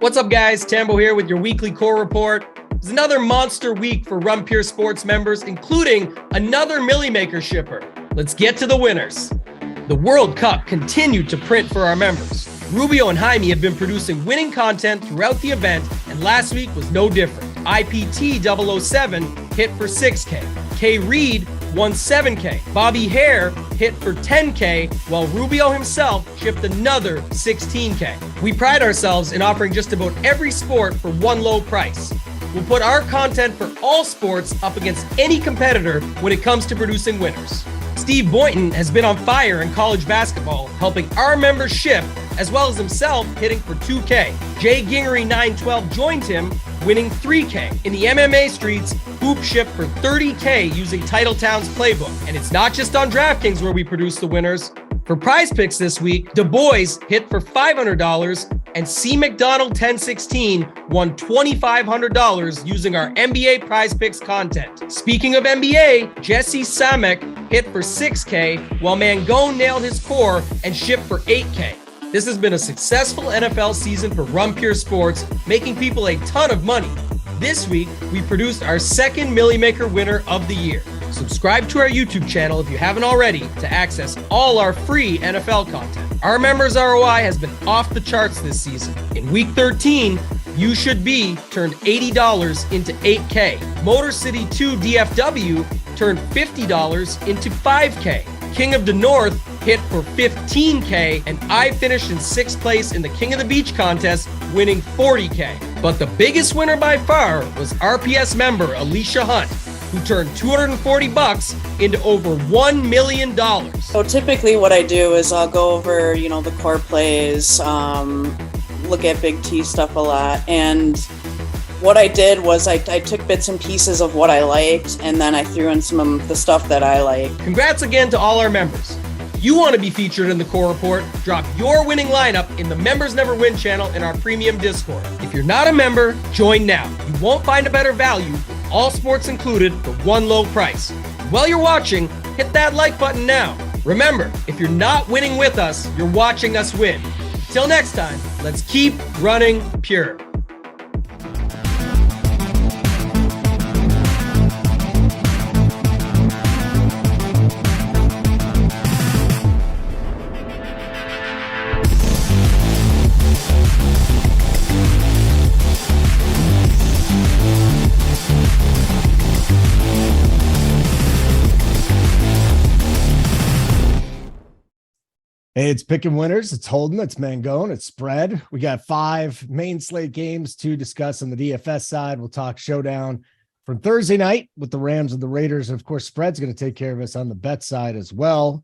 What's up, guys? Tambo here with your weekly core report. It's another monster week for Run Pure Sports members, including another Millie Maker shipper. Let's get to the winners. The World Cup continued to print for our members. Rubio and Jaime have been producing winning content throughout the event, and last week was no different. IPT 007 hit for 6K. K. Reed won 7K. Bobby Hare hit for 10K, while Rubio himself shipped another 16K. We pride ourselves in offering just about every sport for one low price. We'll put our content for all sports up against any competitor when it comes to producing winners. Steve Boynton has been on fire in college basketball, helping our members ship, as well as himself hitting for 2K. Jay Gingery 912 joined him, winning 3K. In the MMA streets, Hoop shipped for 30K using Titletown's playbook. And it's not just on DraftKings where we produce the winners. For prize picks this week, Du Bois hit for $500, and C. McDonald 1016 won $2,500 using our NBA prize picks content. Speaking of NBA, Jesse Samek hit for 6K, while Mangone nailed his core and shipped for 8K. This has been a successful NFL season for Run Pure Sports, making people a ton of money. This week, we produced our second Millie Maker winner of the year. Subscribe to our YouTube channel if you haven't already to access all our free NFL content. Our members' ROI has been off the charts this season. In week 13, You Should Be turned $80 into 8K. Motor City 2 DFW turned $50 into 5K. King of the North hit for 15K, and I finished in 6th place in the King of the Beach contest, winning 40K. But the biggest winner by far was RPS member Alicia Hunt, who turned $240 into over $1 million. So typically what I do is I'll go over, the core plays, look at Big T stuff a lot. And what I did was I took bits and pieces of what I liked, and then I threw in some of the stuff that I like. Congrats again to all our members. If you want to be featured in the core report, drop your winning lineup in the Members Never Win channel in our premium Discord. If you're not a member, join now. You won't find a better value, all sports included, for one low price. While you're watching, hit that like button now. Remember, if you're not winning with us, you're watching us win. Till next time, let's keep running pure. Hey, it's picking winners. It's Holden. It's Mangone. It's spread. We got 5 main slate games to discuss on the DFS side. We'll talk showdown from Thursday night with the Rams and the Raiders. And of course, spread's going to take care of us on the bet side as well.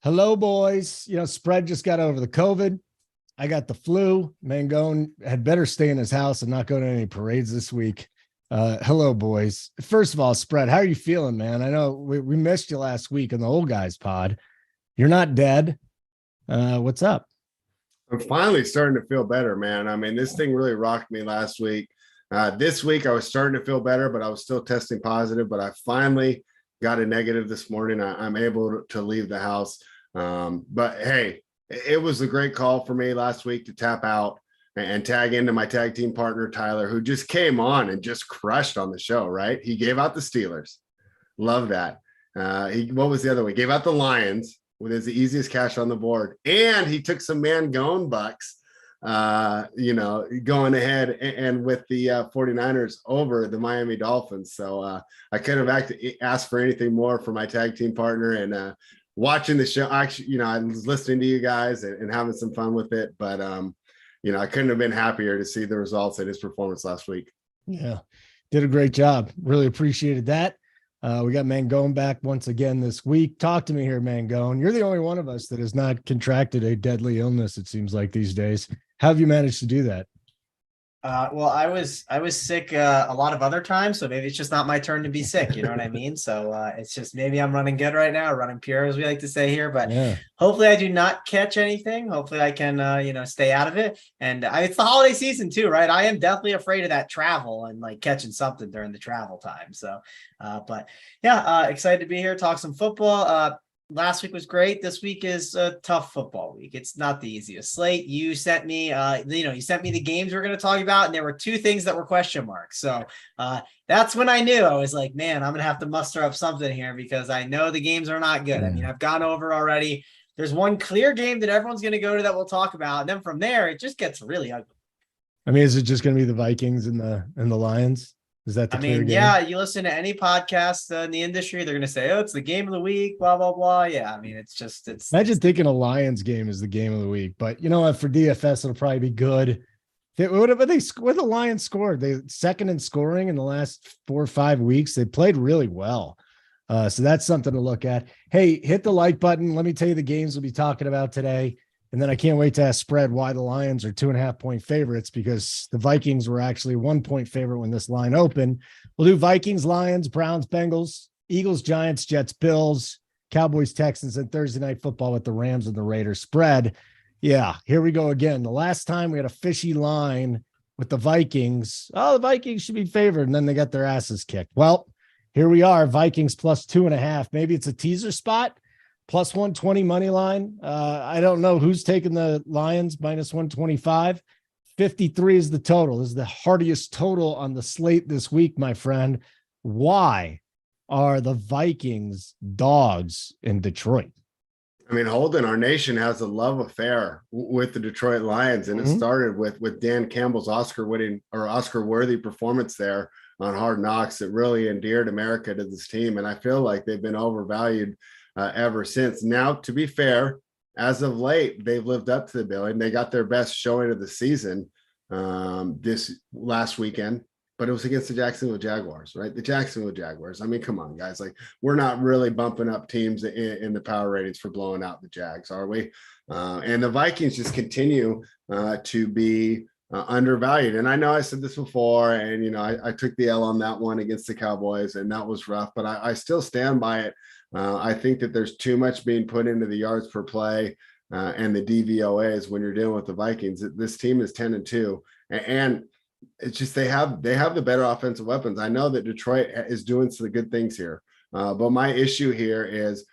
Hello, boys. Spread just got over the COVID. I got the flu. Mangone had better stay in his house and not go to any parades this week. Hello, boys. First of all, spread, how are you feeling, man? I know we missed you last week on the old guys pod. You're not dead. What's up? I'm finally starting to feel better, man. I mean, this thing really rocked me last week. This week I was starting to feel better, but I was still testing positive, but I finally got a negative this morning. I'm able to leave the house. But hey, it was a great call for me last week to tap out and tag into my tag team partner, Tyler, who just came on and just crushed on the show, right? He gave out the Steelers. Love that. What was the other one? Gave out the Lions with his easiest cash on the board. And he took some Mangone bucks, going ahead and with the 49ers over the Miami Dolphins. So I couldn't have asked for anything more for my tag team partner, and watching the show. Actually, I was listening to you guys and having some fun with it, but I couldn't have been happier to see the results of his performance last week. Yeah, did a great job. Really appreciated that. We got Mangone back once again this week. Talk to me here, Mangone. You're the only one of us that has not contracted a deadly illness, it seems like these days. How have you managed to do that? Well, I was sick a lot of other times, so maybe it's just not my turn to be sick. You know what I mean? So it's just maybe I'm running good right now, running pure, as we like to say here. But yeah. Hopefully I do not catch anything. Hopefully I can, stay out of it. And it's the holiday season too, right? I am definitely afraid of that travel and like catching something during the travel time. So, but yeah, excited to be here, talk some football. last week was great. This week is a tough football week. It's not the easiest slate. You sent me, you sent me the games we're going to talk about, and there were 2 things that were question marks. So that's when I knew. I was like, man, I'm going to have to muster up something here because I know the games are not good. I mean, I've gone over already. There's one clear game that everyone's going to go to that we'll talk about. And then from there, it just gets really ugly. I mean, is it just going to be the Vikings and the Lions? Is that the clear game? Yeah, you listen to any podcast in the industry, they're going to say, oh, it's the game of the week, blah, blah, blah. Yeah, I mean, it's Imagine thinking a Lions game is the game of the week. But you know what? For DFS, it'll probably be good. What the Lions scored? They second in scoring in the last 4 or 5 weeks. They played really well. So that's something to look at. Hey, hit the like button. Let me tell you the games we'll be talking about today. And then I can't wait to ask Spread why the Lions are 2.5 point favorites, because the Vikings were actually 1 point favorite when this line opened. We'll do Vikings, Lions, Browns, Bengals, Eagles, Giants, Jets, Bills, Cowboys, Texans, and Thursday Night Football with the Rams and the Raiders. Spread. Yeah, here we go again. The last time we had a fishy line with the Vikings. Oh, the Vikings should be favored. And then they got their asses kicked. Well, here we are. Vikings plus 2.5. Maybe it's a teaser spot. Plus 120 money line. I don't know who's taking the Lions minus 125. 53 is the total. This is the hardiest total on the slate this week, my friend. Why are the Vikings dogs in Detroit? I mean, Holden, our nation has a love affair with the Detroit Lions, and it started with Dan Campbell's Oscar-worthy performance there on Hard Knocks. It really endeared America to this team, and I feel like they've been overvalued ever since. Now, to be fair, as of late, they've lived up to the billing. They got their best showing of the season this last weekend, but it was against the Jacksonville Jaguars, right? The Jacksonville Jaguars. I mean, come on, guys. Like, we're not really bumping up teams in the power ratings for blowing out the Jags, are we? And the Vikings just continue to be undervalued. And I know I said this before, and, I took the L on that one against the Cowboys, and that was rough, but I still stand by it. I think that there's too much being put into the yards per play and the DVOAs when you're dealing with the Vikings. This team is 10-2, and it's just they have the better offensive weapons. I know that Detroit is doing some good things here, but my issue here is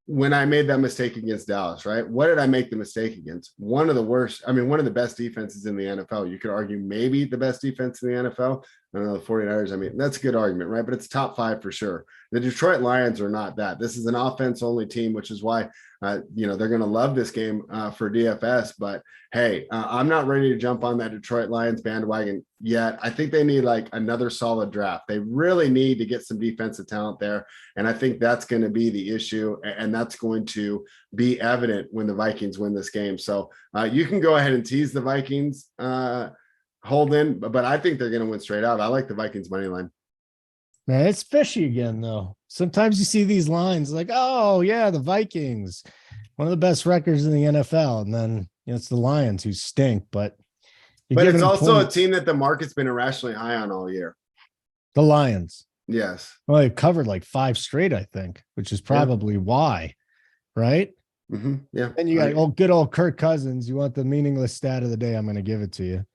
when I made that mistake against Dallas, right? What did I make the mistake against? One of the best defenses in the NFL. You could argue maybe the best defense in the NFL. I don't know, the 49ers, I mean, that's a good argument, right? But it's top 5 for sure. The Detroit Lions are not that. This is an offense-only team, which is why, they're going to love this game for DFS. But, hey, I'm not ready to jump on that Detroit Lions bandwagon yet. I think they need, another solid draft. They really need to get some defensive talent there, and I think that's going to be the issue, and that's going to be evident when the Vikings win this game. So you can go ahead and tease the Vikings, Holden, but I think they're going to win straight out. I like the Vikings money line. Man, it's fishy again, though. Sometimes you see these lines like, oh, yeah, the Vikings, one of the best records in the NFL. And then it's the Lions who stink. But it's also a team that the market's been irrationally high on all year. The Lions. Yes. Well, they've covered 5 straight, I think, which is probably why, right? Mm-hmm. Yeah. And you got good old Kirk Cousins. You want the meaningless stat of the day? I'm going to give it to you.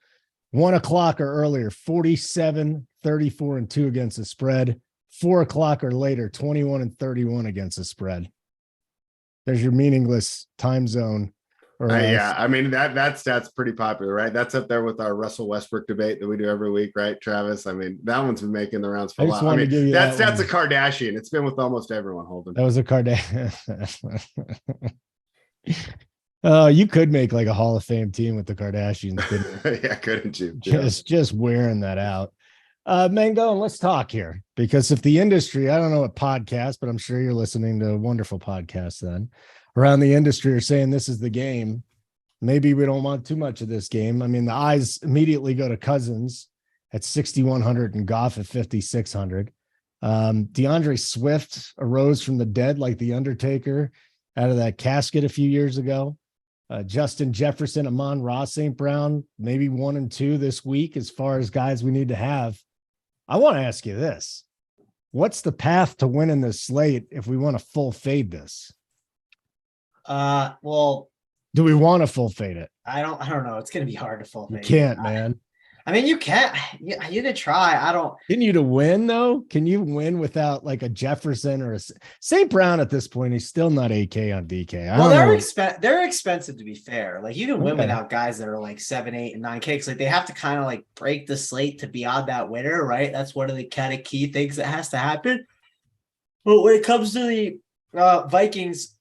1 o'clock or earlier, 47, 34, and 2 against the spread. 4 o'clock or later, 21 and 31 against the spread. There's your meaningless time zone. Yeah, I mean, that stat's pretty popular, right? That's up there with our Russell Westbrook debate that we do every week, right, Travis? I mean, that one's been making the rounds for a while. I mean, that's a Kardashian. It's been with almost everyone, Holden. That was a Kardashian. You could make a Hall of Fame team with the Kardashians, couldn't you? Yeah, couldn't you? Just wearing that out. Mangone, let's talk here, because if the industry, I don't know what podcast, but I'm sure you're listening to a wonderful podcast then, around the industry are saying this is the game. Maybe we don't want too much of this game. I mean, the eyes immediately go to Cousins at 6,100 and Goff at 5,600. DeAndre Swift arose from the dead like the Undertaker out of that casket a few years ago. Justin Jefferson, Amon-Ra St. Brown, maybe 1 and 2 this week as far as guys we need to have. I want to ask you this. What's the path to winning this slate if we want to full fade this? Well, do we want to full fade it? I don't know. It's going to be hard to full fade. You can't, man. I mean, you can, you could try. I don't. Can you to win though? Can you win without like a Jefferson or a St. Brown at this point? He's still not AK on DK. Well, they're expensive to be fair. Like you can win Okay. without guys that are like 7, 8, and 9K. Cause like they have to kind of like break the slate to be on that winner, right? That's one of the kind of key things that has to happen. But when it comes to the Vikings,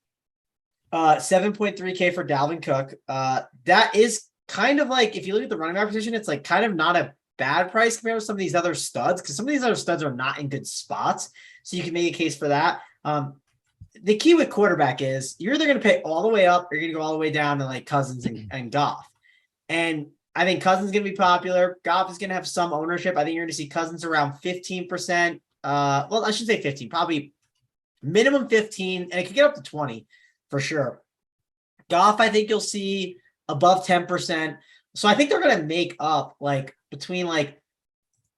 7.3K for Dalvin Cook. That is kind of like, if you look at the running back position, it's like kind of not a bad price compared to some of these other studs, because some of these other studs are not in good spots. So you can make a case for that. The key with quarterback is you're either going to pay all the way up or you're going to go all the way down to like Cousins and Goff. And I think Cousins is going to be popular. Goff is going to have some ownership. I think you're going to see Cousins around 15%. Well, I should say 15, probably minimum 15, and it could get up to 20 for sure. Goff, I think you'll see above 10%. So I think they're going to make up like between like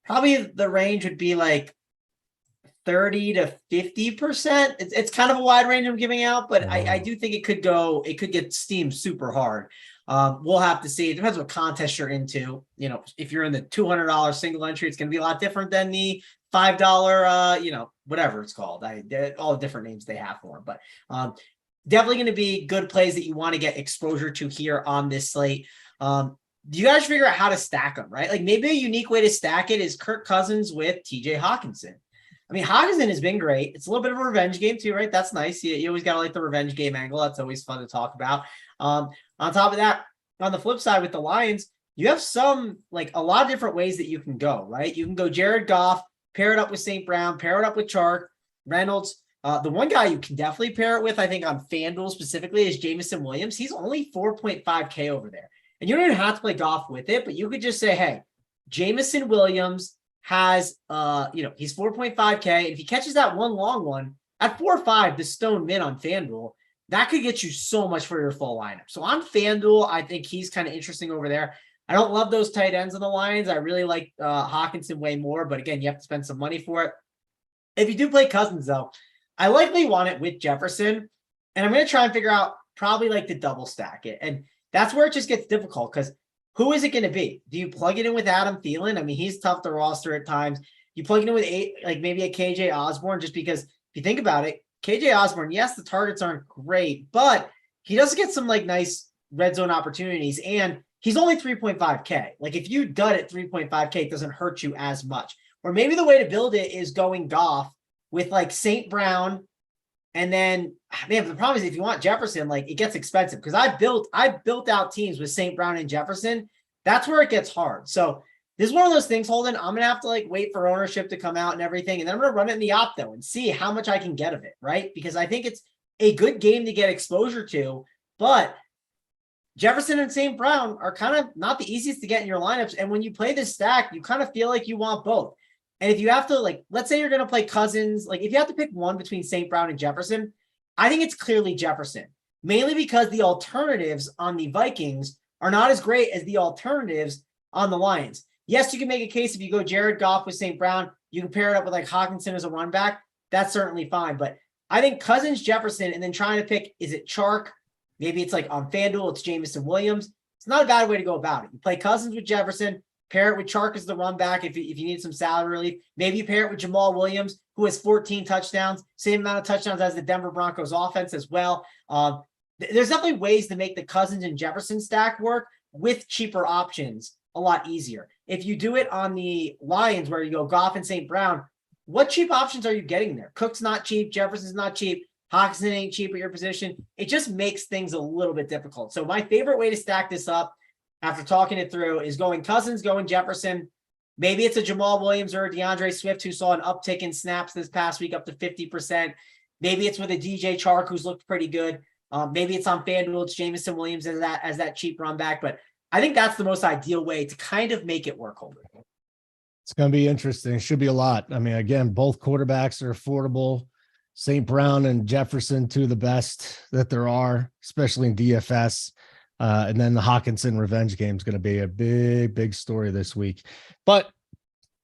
probably the range would be like 30 to 50%. It's kind of a wide range I'm giving out, but I do think it could get steamed super hard. We'll have to see. It depends what contest you're into. You know, if you're in the $200 single entry, it's going to be a lot different than the $5, whatever it's called. All the different names they have for them, but definitely going to be good plays that you want to get exposure to here on this slate. You guys figure out how to stack them, right? Like maybe a unique way to stack it is Kirk Cousins with TJ Hawkinson. I mean, Hawkinson has been great. It's a little bit of a revenge game too, right? That's nice. You always got to like the revenge game angle. That's always fun to talk about. On top of that, on the flip side with the Lions, you have a lot of different ways that you can go, right? You can go Jared Goff, pair it up with St. Brown, pair it up with Chark, Reynolds. The one guy you can definitely pair it with, I think on FanDuel specifically, is Jameson Williams. He's only 4.5K over there. And you don't even have to play Goff with it, but you could just say, hey, Jameson Williams has, he's 4.5K. And if he catches that one long one at 4.5, the stone min on FanDuel, that could get you so much for your full lineup. So on FanDuel, I think he's kind of interesting over there. I don't love those tight ends on the Lions. I really like Hawkinson way more, but again, you have to spend some money for it. If you do play Cousins, though, I likely want it with Jefferson, and I'm going to try and figure out probably like to double stack it. And that's where it just gets difficult because who is it going to be? Do you plug it in with Adam Thielen? I mean, he's tough to roster at times. You plug it in with maybe a KJ Osborne, just because if you think about it, KJ Osborne, yes, the targets aren't great, but he does get some like nice red zone opportunities, and he's only 3.5K. Like if you dud at 3.5K, it doesn't hurt you as much. Or maybe the way to build it is going Goff with like St. Brown. And then, man, the problem is if you want Jefferson, like it gets expensive because I built out teams with St. Brown and Jefferson. That's where it gets hard. So this is one of those things, Holden. I'm going to have to like wait for ownership to come out and everything. And then I'm going to run it in the opto and see how much I can get of it, right? Because I think it's a good game to get exposure to, but Jefferson and St. Brown are kind of not the easiest to get in your lineups. And when you play this stack, you kind of feel like you want both. And if you have to, like, let's say you're going to play Cousins, like if you have to pick one between St. Brown and Jefferson, I think it's clearly Jefferson, mainly because the alternatives on the Vikings are not as great as the alternatives on the Lions. Yes, you can make a case if you go Jared Goff with St. Brown, you can pair it up with like Hawkinson as a run back. That's certainly fine. But I think Cousins, Jefferson, and then trying to pick, is it Chark? Maybe it's like on FanDuel, it's Jameson Williams. It's not a bad way to go about it. You play Cousins with Jefferson, pair it with Chark as the run back if you need some salary relief. Maybe you pair it with Jamal Williams, who has 14 touchdowns, same amount of touchdowns as the Denver Broncos offense as well. There's definitely ways to make the Cousins and Jefferson stack work with cheaper options a lot easier. If you do it on the Lions where you go Goff and St. Brown, what cheap options are you getting there? Cook's not cheap. Jefferson's not cheap. Hawkinson ain't cheap at your position. It just makes things a little bit difficult. So my favorite way to stack this up after talking it through is going Cousins, going Jefferson. Maybe it's a Jamal Williams or a DeAndre Swift who saw an uptick in snaps this past week up to 50%. Maybe it's with a DJ Chark who's looked pretty good. Maybe it's on FanDuel. It's Jameson Williams as that cheap run back. But I think that's the most ideal way to kind of make it work, Holden. It's going to be interesting. It should be a lot. I mean, again, both quarterbacks are affordable. St. Brown and Jefferson, two of the best that there are, especially in DFS. And then the Hawkinson revenge game is going to be a big, big story this week. But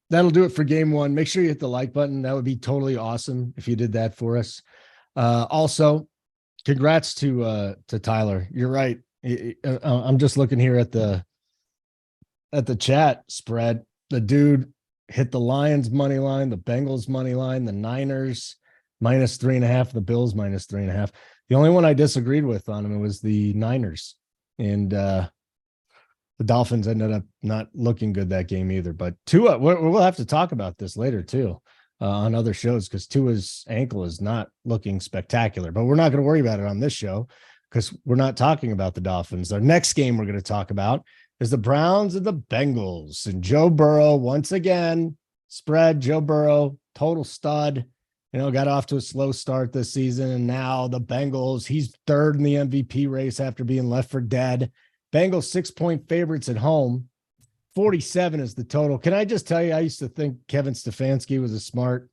that'll do it for game one. Make sure you hit the like button. That would be totally awesome if you did that for us. Also, congrats to Tyler. You're right. I'm just looking here at the at the chat spread. The dude hit the Lions money line, the Bengals money line, the Niners -3.5, the Bills -3.5. The only one I disagreed with on him was the Niners, and the Dolphins ended up not looking good that game either. But Tua, we'll have to talk about this later too on other shows, because Tua's ankle is not looking spectacular. But we're not going to worry about it on this show because we're not talking about the Dolphins. Our next game we're going to talk about is the Browns and the Bengals. And Joe Burrow, once again, spread. Joe Burrow, total stud. Got off to a slow start this season. And now the Bengals, he's third in the MVP race after being left for dead. Bengals 6-point favorites at home. 47 is the total. Can I just tell you, I used to think Kevin Stefanski was a smart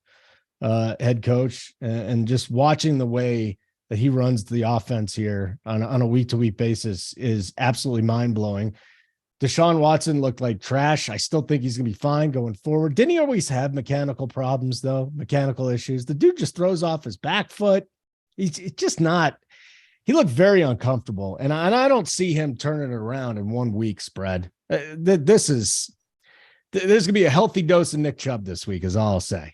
head coach. And just watching the way that he runs the offense here on a week-to-week basis is absolutely mind-blowing. Deshaun Watson looked like trash. I still think he's going to be fine going forward. Didn't he always have mechanical problems, though? Mechanical issues. The dude just throws off his back foot. He's just not. He looked very uncomfortable. And I don't see him turning it around in 1 week spread. There's going to be a healthy dose of Nick Chubb this week, is all I'll say.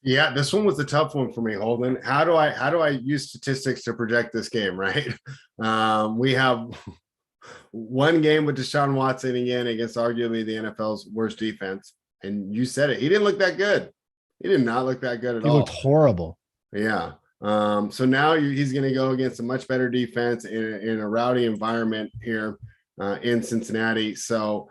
Yeah, this one was a tough one for me, Holden. How do I use statistics to project this game, right? We have one game with Deshaun Watson again against arguably the NFL's worst defense. And you said it. He didn't look that good. He did not look that good at all. He looked horrible. Yeah. So now he's going to go against a much better defense in a rowdy environment here in Cincinnati. So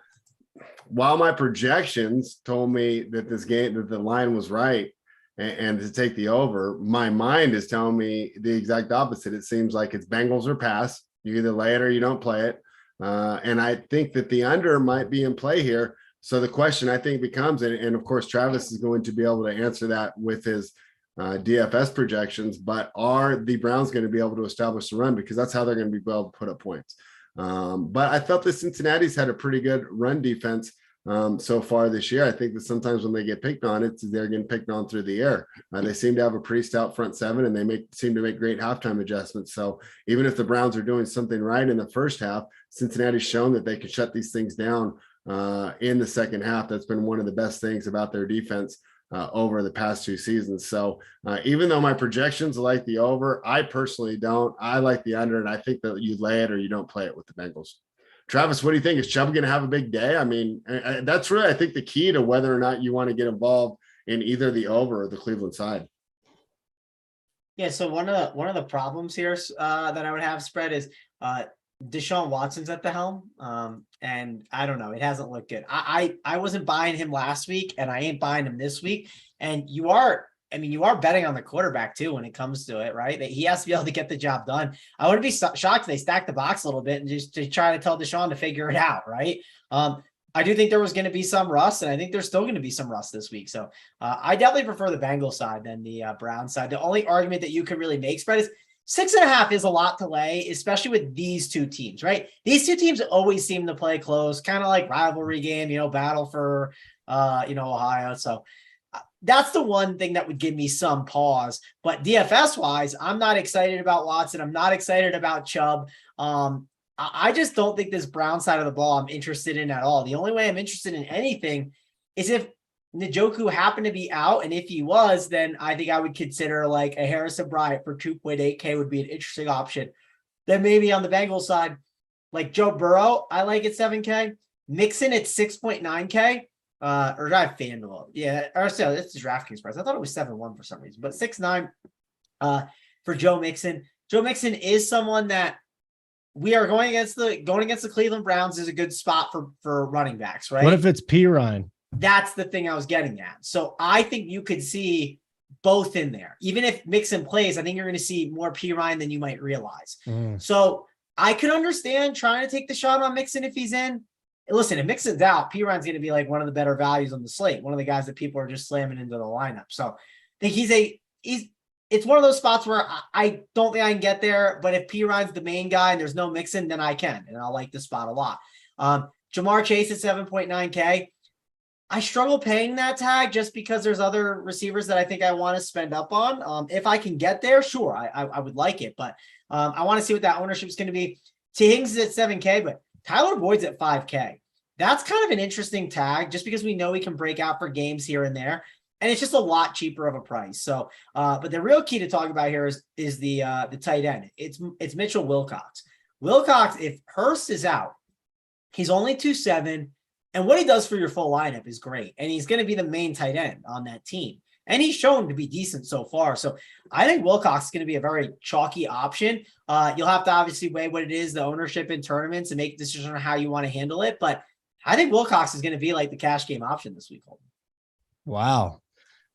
while my projections told me that that the line was right and to take the over, my mind is telling me the exact opposite. It seems like it's Bengals or pass. You either lay it or you don't play it. And I think that the under might be in play here. So the question I think becomes, and of course, Travis is going to be able to answer that with his DFS projections, but are the Browns going to be able to establish the run? Because that's how they're going to be able to put up points. But I felt that Cincinnati's had a pretty good run defense so far this year. I think that sometimes when they get picked on, they're getting picked on through the air. They seem to have a pretty stout front seven, and they seem to make great halftime adjustments. So even if the Browns are doing something right in the first half, Cincinnati's shown that they can shut these things down in the second half. That's been one of the best things about their defense over the past 2 seasons. So even though my projections are like the over, I personally don't. I like the under, and I think that you lay it or you don't play it with the Bengals. Travis, what do you think? Is Chubb going to have a big day? I mean, that's really, I think, the key to whether or not you want to get involved in either the over or the Cleveland side. Yeah. So one of the problems here that I would have spread is Deshaun Watson's at the helm. And I don't know, it hasn't looked good. I wasn't buying him last week, and I ain't buying him this week. And you are betting on the quarterback too when it comes to it, right? That he has to be able to get the job done. I wouldn't be shocked if they stack the box a little bit and just to try to tell Deshaun to figure it out, right? I do think there was going to be some rust, and I think there's still going to be some rust this week. So I definitely prefer the Bengals side than the Browns side. The only argument that you could really make spread is 6.5 is a lot to lay, especially with these two teams, right? These two teams always seem to play close, kind of like rivalry game, battle for, Ohio. So that's the one thing that would give me some pause. But DFS wise, I'm not excited about Watson. I'm not excited about Chubb. I just don't think this Brown side of the ball I'm interested in at all. The only way I'm interested in anything is if Njoku happened to be out, and if he was, then I think I would consider like a Harrison Bryant for 2.8K would be an interesting option. Then maybe on the Bengals side, like Joe Burrow, I like at 7K. Mixon at 6.9K. Or I have FanDuel. Yeah, or so it's the DraftKings price. I thought it was 7-1 for some reason, but 6.9 for Joe Mixon. Joe Mixon is someone that we are going against the Cleveland Browns is a good spot for running backs, right? What if it's P. Ryan? That's the thing I was getting at. So I think you could see both in there. Even if Mixon plays, I think you're going to see more P. Ryan than you might realize. So I could understand trying to take the shot on Mixon if he's in. Listen, if Mixon's out, P. Ryan's going to be like one of the better values on the slate, one of the guys that people are just slamming into the lineup. So I think it's one of those spots where I don't think I can get there, but if P. Ryan's the main guy and there's no Mixon, then I can, and I'll like the spot a lot. Jamar Chase at 7.9K. I struggle paying that tag just because there's other receivers that I think I want to spend up on. If I can get there, sure, I would like it, but I want to see what that ownership is going to be. T. Higgins is at 7K, but Tyler Boyd's at 5K. That's kind of an interesting tag just because we know he can break out for games here and there. And it's just a lot cheaper of a price. So, but the real key to talk about here is the tight end. It's Mitchell Wilcox. Wilcox, if Hurst is out, he's only 2.7, and what he does for your full lineup is great. And he's going to be the main tight end on that team. And he's shown to be decent so far. So I think Wilcox is going to be a very chalky option. You'll have to obviously weigh what it is, the ownership in tournaments, and make a decision on how you want to handle it. But I think Wilcox is going to be like the cash game option this week. Wow.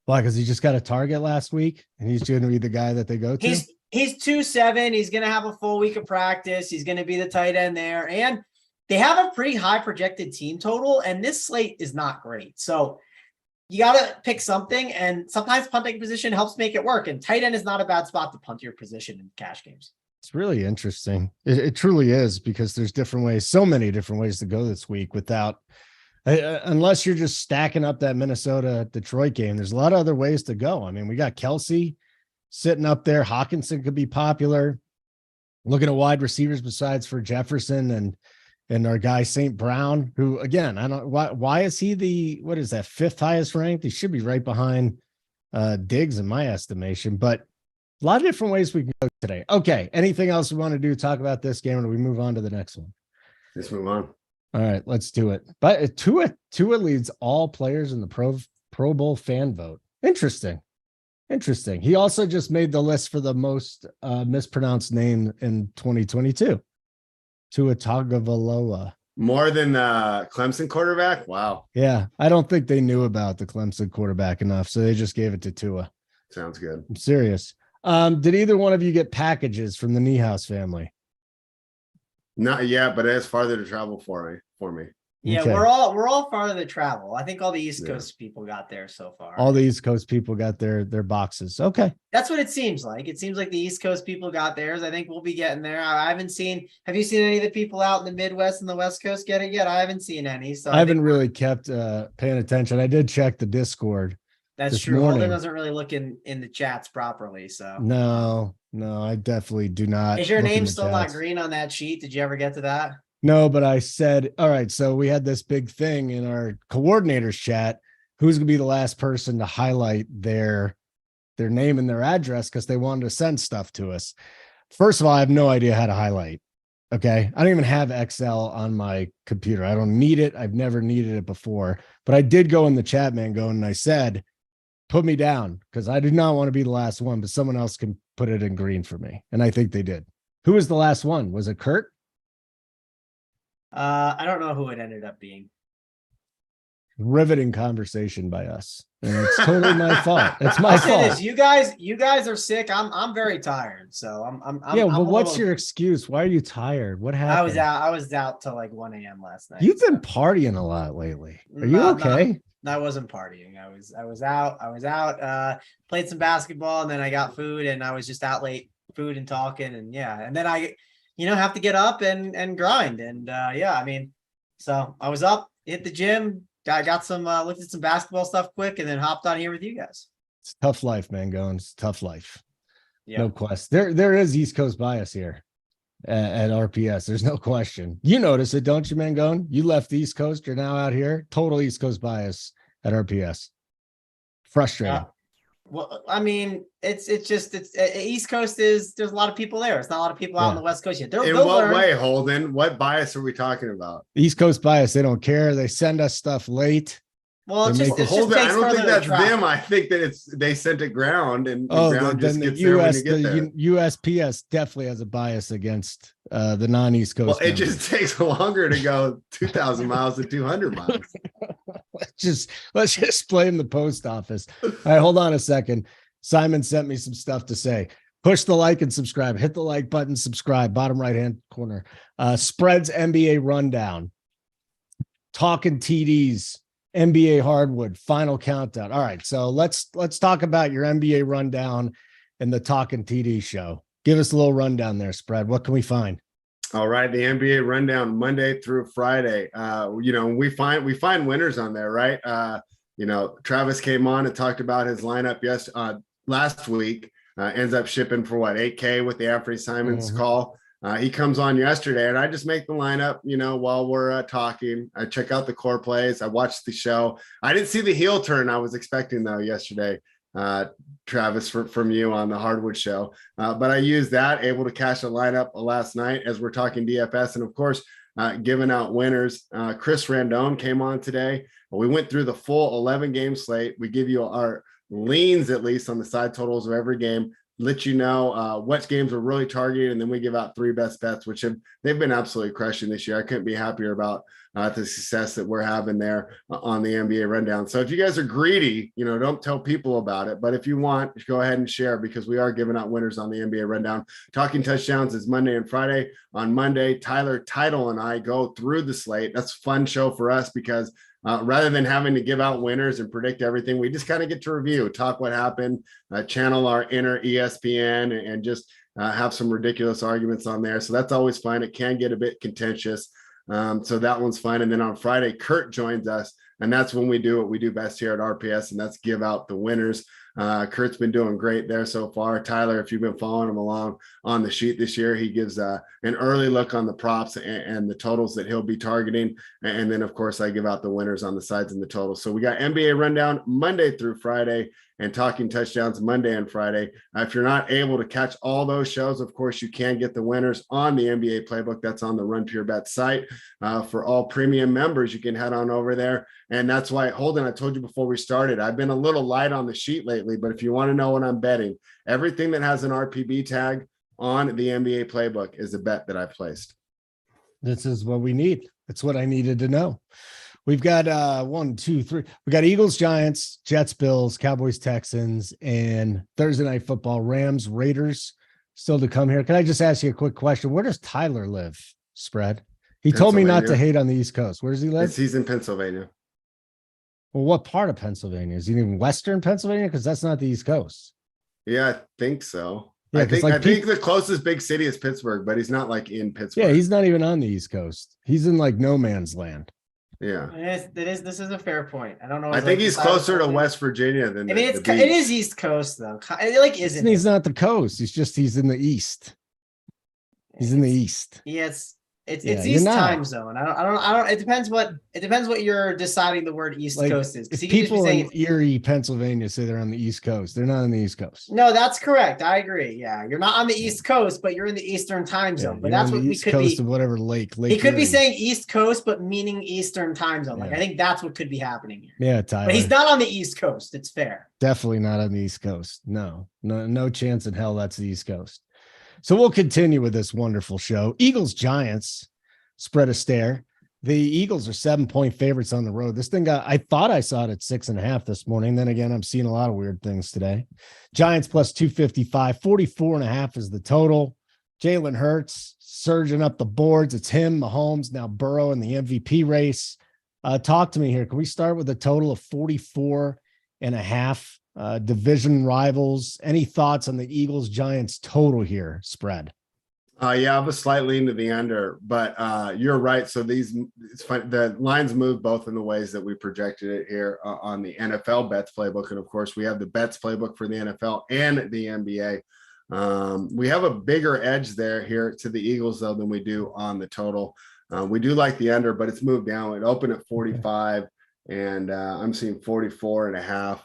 Why? Because he just got a target last week, and he's going to be the guy that they go to? He's 2.7. He's going to have a full week of practice. He's going to be the tight end there. And they have a pretty high projected team total, and this slate is not great. So you got to pick something, and sometimes punting position helps make it work. And tight end is not a bad spot to punt your position in cash games. It's really interesting. It truly is, because there's different ways, so many different ways to go this week without, unless you're just stacking up that Minnesota Detroit game. There's a lot of other ways to go. I mean, we got Kelsey sitting up there. Hawkinson could be popular. Looking at wide receivers besides for Jefferson and our guy St. Brown, who, again, I don't, why is he the, what is that, 5th highest ranked? He should be right behind Diggs in my estimation, but a lot of different ways we can go today. Okay. Anything else we want to do? Talk about this game, or do we move on to the next one? Let's move on. All right, let's do it. But Tua leads all players in the Pro Bowl fan vote. Interesting. He also just made the list for the most mispronounced name in 2022. Tua Tagovailoa. More than Clemson quarterback? Wow. Yeah, I don't think they knew about the Clemson quarterback enough, so they just gave it to Tua. Sounds good. I'm serious. Did either one of you get packages from the Niehaus family? Not yet, but it has farther to travel for me. Yeah, okay. we're all farther to travel. I think all the East Coast people got there so far. All the East Coast people got their boxes. Okay. That's what it seems like. It seems like the East Coast people got theirs. I think we'll be getting there. I haven't seen, have you seen any of the people out in the Midwest and the West Coast get it yet? I haven't seen any. So I haven't really kept paying attention. I did check the Discord. That's true. Holden doesn't really look in the chats properly. So no, I definitely do not. Is your name still not green on that sheet? Did you ever get to that? No, but I said, all right, so we had this big thing in our coordinators chat. Who's going to be the last person to highlight their name and their address, because they wanted to send stuff to us. First of all, I have no idea how to highlight. Okay. I don't even have Excel on my computer. I don't need it. I've never needed it before, but I did go in the chat, MANGONE, and I said, put me down, because I do not want to be the last one, but someone else can put it in green for me. And I think they did. Who was the last one? Was it Kurt? I don't know who it ended up being. Riveting conversation by us. And it's totally my fault. It's my fault. You guys are sick. I'm very tired. So I'm what's your excuse? Why are you tired? What happened? I was out till like 1 a.m. last night. You've been partying a lot lately. Are you okay? No, I wasn't partying. I was out, played some basketball, and then I got food, and I was just out late, food and talking, and and then I have to get up and grind. And so I was up, hit the gym, I got some, looked at some basketball stuff quick, and then hopped on here with you guys. It's a tough life, MANGONE. It's a tough life. Yeah. No question. There is East Coast bias here at RPS. There's no question. You notice it, don't you, MANGONE? You left the East Coast. You're now out here. Total East Coast bias at RPS. Frustrating. Well, I mean, it's East Coast there's a lot of people there. It's not a lot of people out on the West Coast yet. In what way, Holden? What bias are we talking about? East Coast bias. They don't care. They send us stuff late. Well, it's just Holden, I don't think that's them. I think that they sent it ground, and ground just gets there when you get there. USPS definitely has a bias against the non-East Coast. Well, it just takes longer to go 2,000 miles than 200 miles. Let's just blame the post office. All right, hold on a second. Simon sent me some stuff to say. Push the like and subscribe. Hit the like button, subscribe, bottom right-hand corner. Spreads NBA rundown. Talking TDs. NBA hardwood, final countdown. All right, so let's talk about your NBA rundown and the Talking TD show. Give us a little rundown there, Spread. What can we find? All right, the NBA rundown Monday through Friday. We find winners on there, right? Travis came on and talked about his lineup last week. Ends up shipping for 8K with the Anthony Simons call. He comes on yesterday, and I just make the lineup, while we're talking. I check out the core plays. I watch the show. I didn't see the heel turn I was expecting, though, yesterday, Travis, from you on the Hardwood show. But I used that, able to cash a lineup last night as we're talking DFS. And, of course, giving out winners. Chris Randone came on today. We went through the full 11-game slate. We give you our leans, at least, on the side totals of every game. Let you know what games we're really targeting, and then we give out 3 best bets, which they've been absolutely crushing this year. I couldn't be happier about the success that we're having there on the NBA rundown. So if you guys are greedy, don't tell people about it, but if you want, go ahead and share, because we are giving out winners on the NBA rundown. Talking touchdowns is Monday and Friday. On Monday, Tyler Title and I go through the slate. That's a fun show for us, because rather than having to give out winners and predict everything, we just kind of get to review, talk what happened, channel our inner ESPN, and just have some ridiculous arguments on there. So that's always fun. It can get a bit contentious. So that one's fun. And then on Friday, Kurt joins us, and that's when we do what we do best here at RPS, and that's give out the winners. Kurt's been doing great there so far. Tyler, if you've been following him along on the sheet this year, he gives an early look on the props and the totals that he'll be targeting. And then, of course, I give out the winners on the sides and the totals. So we got NBA rundown Monday through Friday, and talking touchdowns Monday and Friday. If you're not able to catch all those shows, of course, you can get the winners on the NBA playbook. That's on the Run Pure Bet site. For all premium members, you can head on over there. And that's why, Holden, I told you before we started, I've been a little light on the sheet lately, but if you want to know what I'm betting, everything that has an RPB tag on the NBA playbook is a bet that I placed. This is what we need. That's what I needed to know. We've got 1, 2, 3. We got Eagles, Giants, Jets, Bills, Cowboys, Texans, and Thursday night football, Rams, Raiders still to come here. Can I just ask you a quick question? Where does Tyler live, Spread? He told me not to hate on the East Coast. Where does he live? He's in Pennsylvania. Well, what part of Pennsylvania? Is he in Western Pennsylvania? Because that's not the East Coast. Yeah, I think so. Yeah, I think the closest big city is Pittsburgh, but he's not like in Pittsburgh. Yeah, he's not even on the East Coast. He's in like no man's land. Yeah, this is a fair point. I don't know. I think he's closer to West Virginia than. I mean, it is East Coast though. Isn't he's not the coast. He's in the East. He's in the East. Yes. It's East time zone. I don't. It depends what you're deciding the word East Coast is. If people in Erie, Pennsylvania say they're on the East Coast, they're not on the East Coast. No, that's correct. I agree. Yeah, you're not on the East Coast, but you're in the Eastern time zone. But that's what we could be. Of whatever lake. He could be saying East Coast, but meaning Eastern time zone. Like I think that's what could be happening here. Yeah, Tyler. But he's not on the East Coast. It's fair. Definitely not on the East Coast. No chance in hell that's the East Coast. So we'll continue with this wonderful show. Eagles, Giants, spread a stare. The Eagles are 7-point favorites on the road. This thing I thought I saw it at 6.5 this morning. Then again, I'm seeing a lot of weird things today. Giants plus 255, 44.5 is the total. Jalen Hurts surging up the boards. It's him, Mahomes, now Burrow in the MVP race. Talk to me here. Can we start with a total of 44.5? Division rivals. Any thoughts on the Eagles Giants total here? Spread. Yeah, I have a slight lean to the under, but you're right. So it's fun. The lines move both in the ways that we projected it here on the NFL bets playbook. And of course, we have the bets playbook for the NFL and the NBA. We have a bigger edge here to the Eagles, though, than we do on the total. We do like the under, but it's moved down. It opened at 45, and I'm seeing 44.5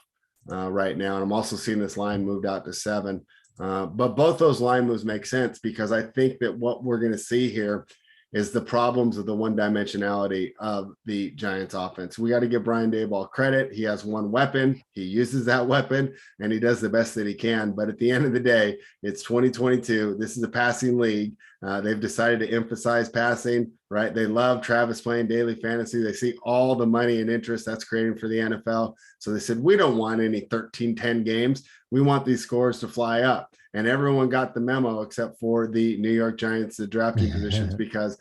right now. And I'm also seeing this line moved out to 7. But both those line moves make sense, because I think that what we're going to see here is the problems of the one-dimensionality of the Giants offense. We got to give Brian Daboll credit. He has one weapon. He uses that weapon, and he does the best that he can. But at the end of the day, it's 2022. This is a passing league. They've decided to emphasize passing, right? They love Travis playing daily fantasy. They see all the money and interest that's creating for the NFL. So they said, we don't want any 13-10 games. We want these scores to fly up. And everyone got the memo except for the New York Giants, the drafting positions, because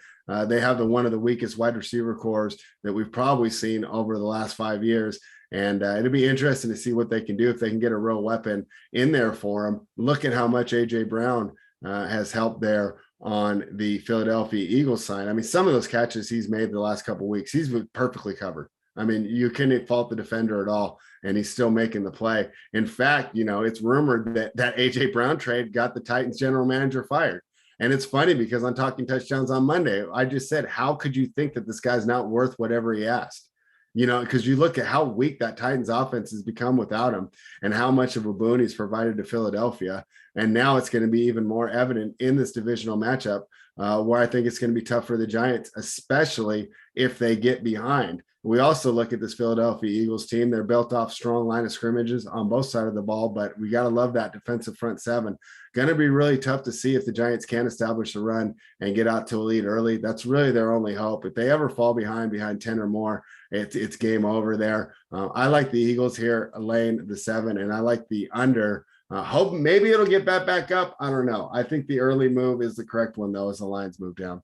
they have one of the weakest wide receiver cores that we've probably seen over the last 5 years. And it'll be interesting to see what they can do if they can get a real weapon in there for them. Look at how much A.J. Brown has helped there on the Philadelphia Eagles side. I mean, some of those catches he's made the last couple of weeks, he's been perfectly covered. I mean, you can't fault the defender at all, and he's still making the play. In fact, it's rumored that A.J. Brown trade got the Titans general manager fired. And it's funny because on Talking Touchdowns on Monday, I just said, how could you think that this guy's not worth whatever he asked? Because you look at how weak that Titans offense has become without him and how much of a boon he's provided to Philadelphia. And now it's going to be even more evident in this divisional matchup where I think it's going to be tough for the Giants, especially if they get behind. We also look at this Philadelphia Eagles team. They're built off strong line of scrimmages on both sides of the ball, but we got to love that defensive front seven. Going to be really tough to see if the Giants can establish a run and get out to a lead early. That's really their only hope. If they ever fall behind 10 or more, it's game over there. I like the Eagles here, laying the 7, and I like the under. Hope maybe it'll get back up. I don't know. I think the early move is the correct one, though, as the lines move down.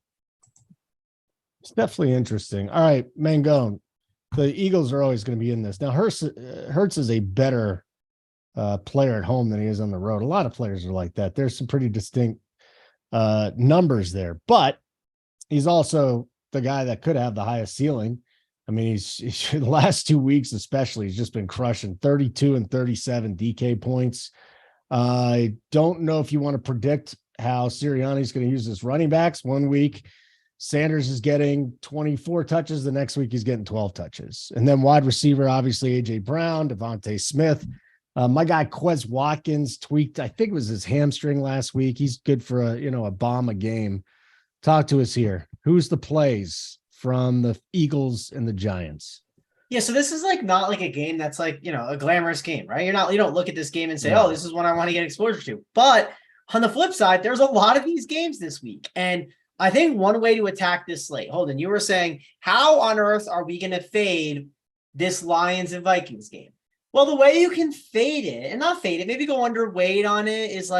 It's definitely interesting. All right, Mangone. The Eagles are always going to be in this. Now, Hurts is a better player at home than he is on the road. A lot of players are like that. There's some pretty distinct numbers there, but he's also the guy that could have the highest ceiling. I mean, he's the last 2 weeks, especially, he's just been crushing 32 and 37 DK points. I don't know if you want to predict how Sirianni's going to use his running backs. 1 week, Sanders is getting 24 touches. The next week, he's getting 12 touches. And then wide receiver, obviously, A.J. Brown, Devontae Smith. My guy, Quez Watkins, tweaked, I think it was his hamstring last week. He's good for a bomb a game. Talk to us here. Who's the plays from the Eagles and the Giants? Yeah, so this is not like a game that's a glamorous game, right? You don't look at this game and say, oh, this is one I want to get exposure to. But on the flip side, there's a lot of these games this week. And I think one way to attack this slate, Holden, you were saying, how on earth are we going to fade this Lions and Vikings game? Well, the way you can fade it, and not fade it, maybe go underweight on it, is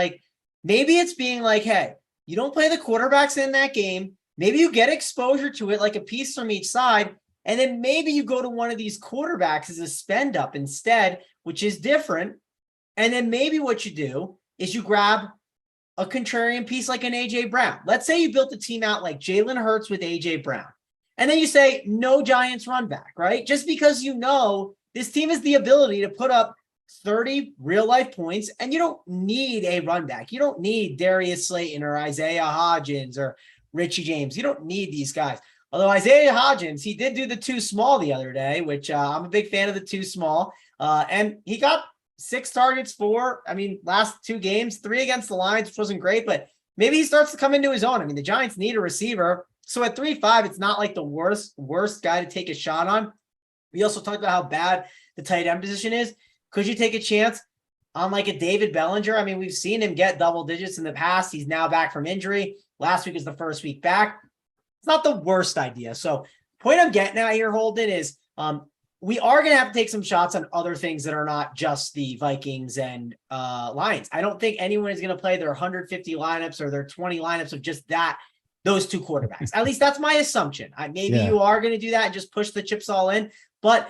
maybe it's being hey, you don't play the quarterbacks in that game. Maybe you get exposure to it, like a piece from each side, and then maybe you go to one of these quarterbacks as a spend up instead, which is different. And then maybe what you do is you grab a contrarian piece like an A.J. Brown. Let's say you built a team out like Jalen Hurts with A.J. Brown. And then you say, no Giants run back, right? Just because this team has the ability to put up 30 real life points, and you don't need a run back. You don't need Darius Slayton or Isaiah Hodgins or Richie James. You don't need these guys. Although Isaiah Hodgins, he did do the 2 small the other day, which I'm a big fan of the 2 small. And he got 6 targets last 2 games, 3 against the Lions, which wasn't great, but maybe he starts to come into his own. The Giants need a receiver. So at 3.5, it's not like the worst guy to take a shot on. We also talked about how bad the tight end position is. Could you take a chance on a David Bellinger? We've seen him get double digits in the past. He's now back from injury. Last week is the first week back. It's not the worst idea. So point I'm getting at here, Holden, is we are going to have to take some shots on other things that are not just the Vikings and Lions. I don't think anyone is going to play their 150 lineups or their 20 lineups of just those 2 quarterbacks. At least that's my assumption. You are going to do that and just push the chips all in. But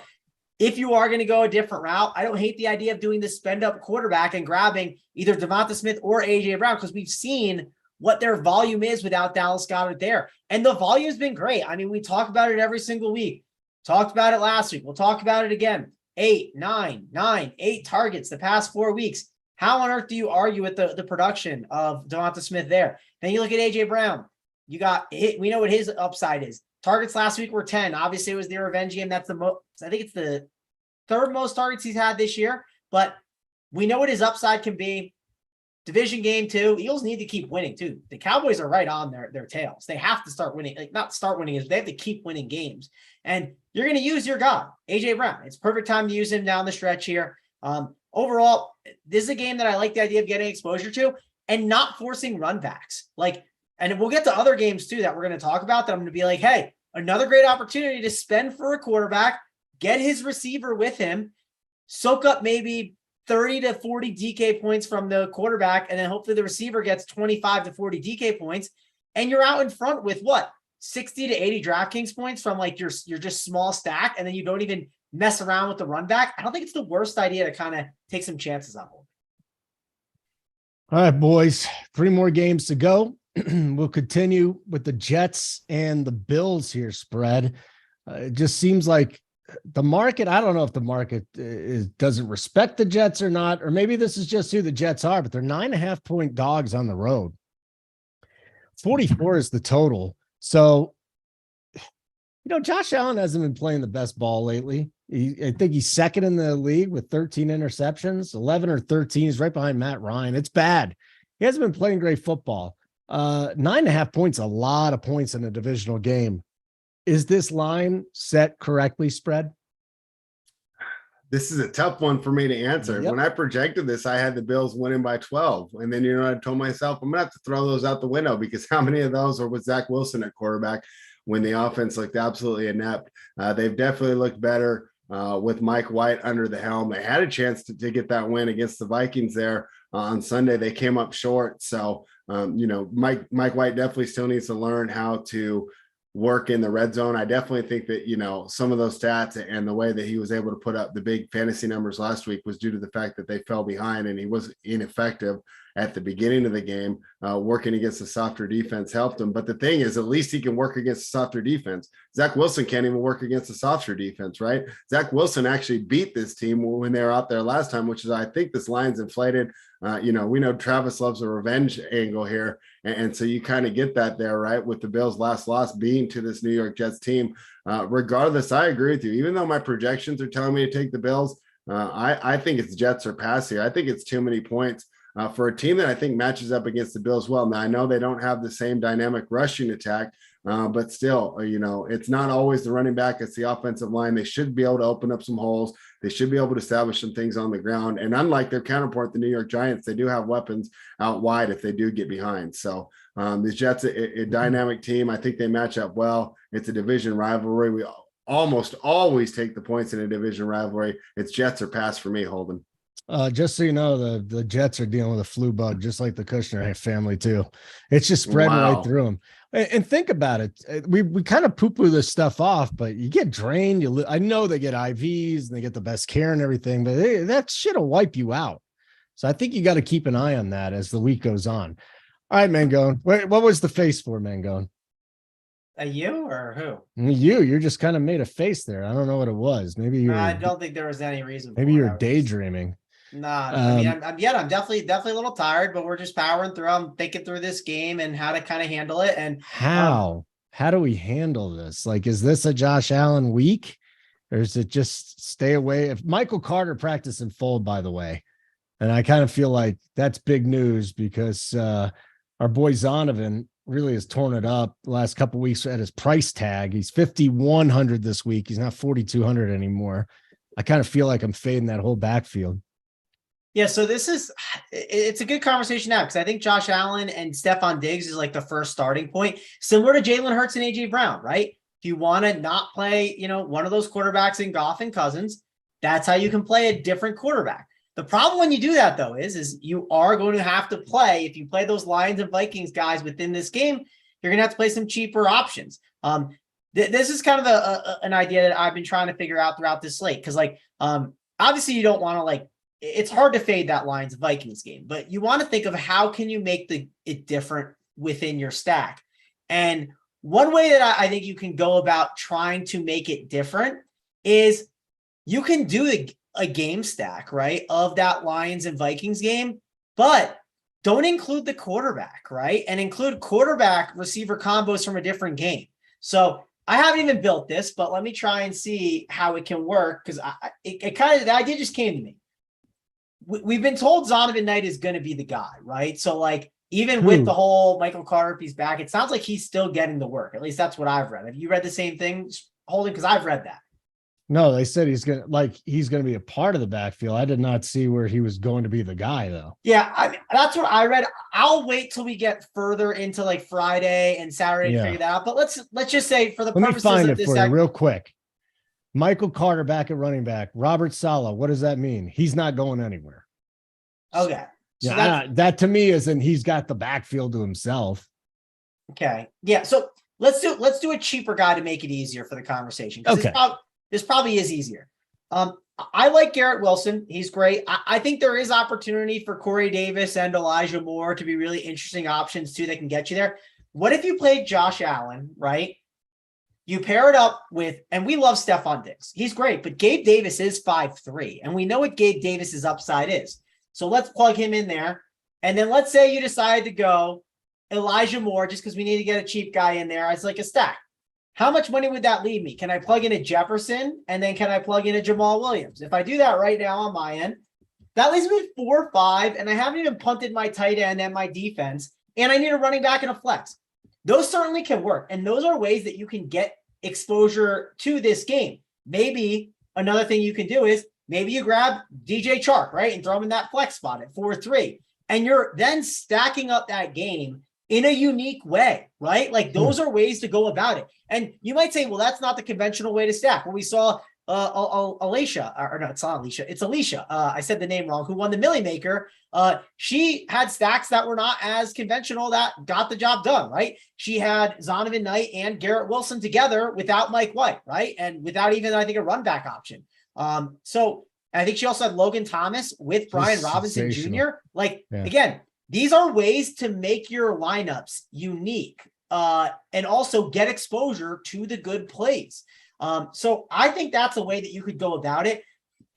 if you are going to go a different route, I don't hate the idea of doing this spend up quarterback and grabbing either Devonta Smith or A.J. Brown, because we've seen what their volume is without Dallas Goedert there. And the volume's been great. We talk about it every single week. Talked about it last week. We'll talk about it again. 8 targets the past 4 weeks. How on earth do you argue with the production of Devonta Smith there? Then you look at A.J. Brown. We know what his upside is. Targets last week were 10. Obviously, it was the revenge game. That's the most. I think it's the 3rd most targets he's had this year. But we know what his upside can be. Division game too. Eagles need to keep winning too. The Cowboys are right on their tails. They have to start winning. Not start winning, is they have to keep winning games. And you're going to use your guy, A.J. Brown. It's perfect time to use him down the stretch here. Overall, this is a game that I like the idea of getting exposure to and not forcing run backs. And we'll get to other games too that we're going to talk about that I'm going to be hey, another great opportunity to spend for a quarterback, get his receiver with him, soak up maybe 30 to 40 DK points from the quarterback, and then hopefully the receiver gets 25 to 40 DK points, and you're out in front with 60 to 80 DraftKings points from your just small stack, and then you don't even mess around with the run back. I don't think it's the worst idea to kind of take some chances on. All right, boys, 3 more games to go. We'll continue with the Jets and the Bills here spread. It just seems like the market, I don't know if the market doesn't respect the Jets or not, or maybe this is just who the Jets are, but they're 9.5-point dogs on the road. 44 is the total. So, Josh Allen hasn't been playing the best ball lately. I think he's second in the league with 13 interceptions, 11 or 13. He's right behind Matt Ryan. It's bad. He hasn't been playing great football. 9.5 points, a lot of points in a divisional game. Is this line set correctly spread? This is a tough one for me to answer. Yep. When I projected this, I had the Bills winning by 12. And then, I told myself, I'm going to have to throw those out the window because how many of those are with Zach Wilson at quarterback when the offense looked absolutely inept? They've definitely looked better with Mike White under the helm. They had a chance to get that win against the Vikings there on Sunday. They came up short. So, Mike White definitely still needs to learn how to work in the red zone. I definitely think that, some of those stats and the way that he was able to put up the big fantasy numbers last week was due to the fact that they fell behind and he was ineffective at the beginning of the game. Working against a softer defense helped him. But the thing is, at least he can work against a softer defense. Zach Wilson can't even work against a softer defense, right? Zach Wilson actually beat this team when they were out there last time, which is, I think this line's inflated. We know Travis loves a revenge angle here. And so you kind of get that there, right? With the Bills' last loss being to this New York Jets team. Regardless, I agree with you. Even though my projections are telling me to take the Bills, I think it's Jets or pass here. I think it's too many points for a team that I think matches up against the Bills well. Now, I know they don't have the same dynamic rushing attack, but still, it's not always the running back. It's the offensive line. They should be able to open up some holes. They should be able to establish some things on the ground. And unlike their counterpart, the New York Giants, they do have weapons out wide if they do get behind. So the Jets, a dynamic team. I think they match up well. It's a division rivalry. We almost always take the points in a division rivalry. It's Jets or pass for me, Holden. Just so you know, the Jets are dealing with a flu bug, just like the Kushner family too. It's just spreading right through them. And think about it. We kind of poo-poo this stuff off, but you get drained. I know they get IVs and they get the best care and everything, but that shit will wipe you out. So I think you got to keep an eye on that as the week goes on. All right, Mangone. What was the face for, Mangone? You or who? You're just kind of made a face there. I don't know what it was. Maybe you. I don't think there was any reason. Maybe you're daydreaming. Nah, I'm definitely a little tired, but we're just powering through. I'm thinking through this game and how to kind of handle it. And how do we handle this? Like, is this a Josh Allen week, or is it just stay away? If Michael Carter practiced in full, by the way, and I kind of feel like that's big news because our boy Zonovan really has torn it up the last couple of weeks at his price tag. He's 5,100 this week. He's not 4,200 anymore. I kind of feel like I'm fading that whole backfield. Yeah, so it's a good conversation now because I think Josh Allen and Stephon Diggs is like the first starting point, similar to Jalen Hurts and AJ Brown, right? If you want to not play, one of those quarterbacks in Goff and Cousins, that's how you can play a different quarterback. The problem when you do that, though, is you are going to have to play. If you play those Lions and Vikings guys within this game, you're going to have to play some cheaper options. This is kind of an idea that I've been trying to figure out throughout this slate because, obviously you don't want to it's hard to fade that Lions Vikings game, but you want to think of how can you make it different within your stack. And one way that I think you can go about trying to make it different is you can do a game stack, right, of that Lions and Vikings game, but don't include the quarterback, right? And include quarterback receiver combos from a different game. So I haven't even built this, but let me try and see how it can work because the idea just came to me. We've been told Zonovan Knight is going to be the guy, right? So even with the whole Michael Carter, if he's back, it sounds like he's still getting the work. At least that's what I've read. Have you read the same thing, Holden? Because I've read that. No, they said he's going to be a part of the backfield. I did not see where he was going to be the guy though. Yeah, that's what I read. I'll wait till we get further into Friday and Saturday to figure that out. But let's just say for the purposes of this, you real quick. Michael Carter back at running back. Robert Saleh. What does that mean? He's not going anywhere. Okay. So yeah, that to me isn't. He's got the backfield to himself. Okay. Yeah. So let's do a cheaper guy to make it easier for the conversation. Okay. This probably is easier. I like Garrett Wilson. He's great. I think there is opportunity for Corey Davis and Elijah Moore to be really interesting options too that can get you there. What if you played Josh Allen, right? You pair it up with, and we love Stephon Diggs. He's great, but Gabe Davis is 5'3", and we know what Gabe Davis's upside is. So let's plug him in there. And then let's say you decide to go Elijah Moore, just because we need to get a cheap guy in there as like a stack. How much money would that leave me? Can I plug in a Jefferson and then can I plug in a Jamal Williams? If I do that right now on my end, that leaves me with 4 or 5, and I haven't even punted my tight end and my defense, and I need a running back and a flex. Those certainly can work, and those are ways that you can get exposure to this game. Maybe another thing you can do is maybe you grab DJ Chark, right, and throw him in that flex spot at 4-3, and you're then stacking up that game in a unique way, right? Like those are ways to go about it. And you might say, well, that's not the conventional way to stack. Well, we saw Alicia, or no, it's not Alicia, it's Alicia. I said the name wrong, who won the Millie Maker. She had stacks that were not as conventional that got the job done, right? She had Zonovan Knight and Garrett Wilson together without Mike White, right? And without even, I think, a run back option. So I think she also had Logan Thomas with Brian Robinson Jr. Like, again, these are ways to make your lineups unique and also get exposure to the good plays. So I think that's a way that you could go about it.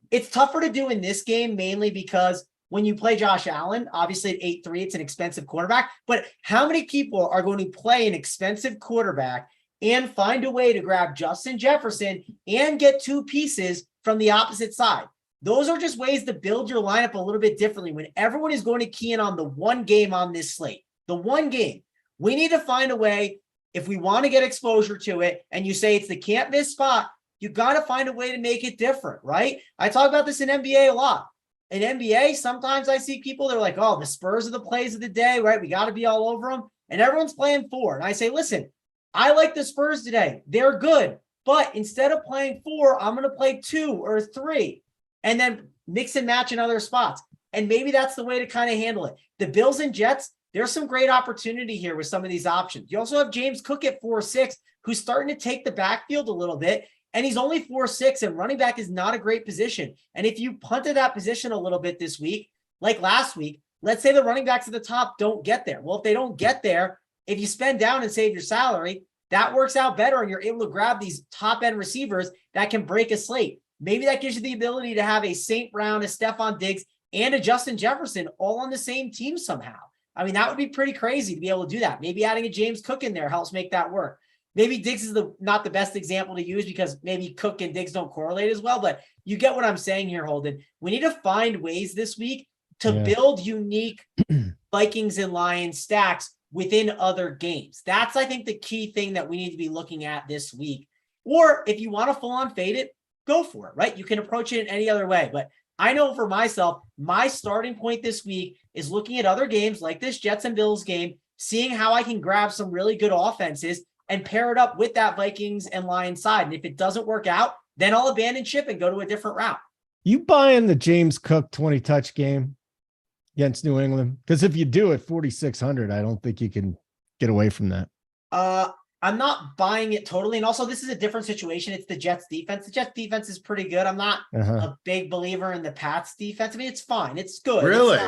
It's tougher to do in this game, mainly because when you play Josh Allen, obviously at 8-3, it's an expensive quarterback, but how many people are going to play an expensive quarterback and find a way to grab Justin Jefferson and get 2 pieces from the opposite side? Those are just ways to build your lineup a little bit differently when everyone is going to key in on the one game on this slate. The one game. We need to find a way, if we want to get exposure to it, and you say it's the can't miss spot, you got to find a way to make it different, right? I talk about this in NBA a lot. In NBA, sometimes I see people, they're like, oh, the Spurs are the plays of the day, right? We got to be all over them. And everyone's playing 4. And I say, listen, I like the Spurs today. They're good. But instead of playing 4, I'm going to play 2 or 3. And then mix and match in other spots. And maybe that's the way to kind of handle it. The Bills and Jets, there's some great opportunity here with some of these options. You also have James Cook at 4-6, who's starting to take the backfield a little bit. And he's only 4-6, and running back is not a great position. And if you punted that position a little bit this week, like last week, let's say the running backs at the top don't get there. Well, if they don't get there, if you spend down and save your salary, that works out better, and you're able to grab these top-end receivers that can break a slate. Maybe that gives you the ability to have a St. Brown, a Stephon Diggs, and a Justin Jefferson all on the same team somehow. I mean, that would be pretty crazy to be able to do that. Maybe adding a James Cook in there helps make that work. Maybe Diggs is not the best example to use because maybe Cook and Diggs don't correlate as well, but you get what I'm saying here, Holden. We need to find ways this week to build unique Vikings and Lions stacks within other games. That's, I think, the key thing that we need to be looking at this week. Or if you want to full on fade it, go for it, right? You can approach it in any other way. But I know for myself, my starting point this week is looking at other games like this Jets and Bills game, seeing how I can grab some really good offenses and pair it up with that Vikings and Lions side. And if it doesn't work out, then I'll abandon ship and go to a different route. You buying the James Cook 20 touch game against New England? Because if you do at 4,600, I don't think you can get away from that. I'm not buying it totally. And also, this is a different situation. It's the Jets defense. The Jets defense is pretty good. I'm not a big believer in the Pats defense. I mean, it's fine. It's good. Really?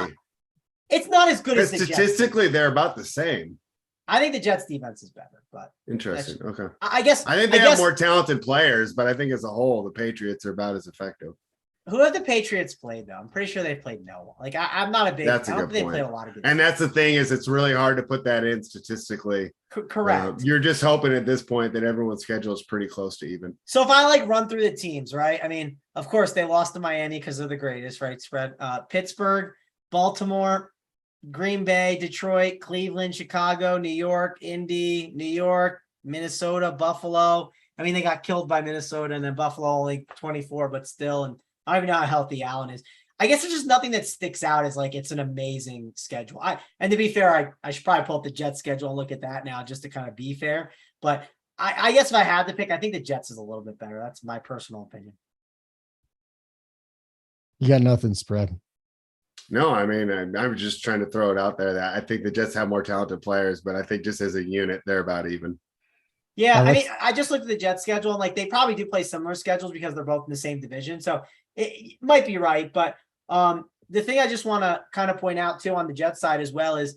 It's not as good as the Jets. Statistically, they're about the same. I think the Jets defense is better, but interesting. Okay. I guess I think they have more talented players, but I think as a whole, the Patriots are about as effective. Who have the Patriots played though? I'm pretty sure they played no one. Like I'm not a big. That's a good point. They played a lot of good. And that's the thing is, it's really hard to put that in statistically. Correct. You're just hoping at this point that everyone's schedule is pretty close to even. So if I run through the teams, right? I mean, of course they lost to Miami because they're the greatest, right? Spread. Pittsburgh, Baltimore, Green Bay, Detroit, Cleveland, Chicago, New York, Indy, New York, Minnesota, Buffalo. I mean, they got killed by Minnesota, and then Buffalo only 24, but still, and I don't even know how healthy Allen is. I guess there's just nothing that sticks out as like it's an amazing schedule. And to be fair, I should probably pull up the Jets schedule and look at that now just to kind of be fair. But I guess if I had to pick, I think the Jets is a little bit better. That's my personal opinion. You got nothing spread. No, I mean, I'm just trying to throw it out there that I think the Jets have more talented players, but I think just as a unit, they're about even. Yeah, I mean, I just looked at the Jets schedule and like they probably do play similar schedules because they're both in the same division. So it might be right. But the thing I just want to kind of point out too on the Jets side as well is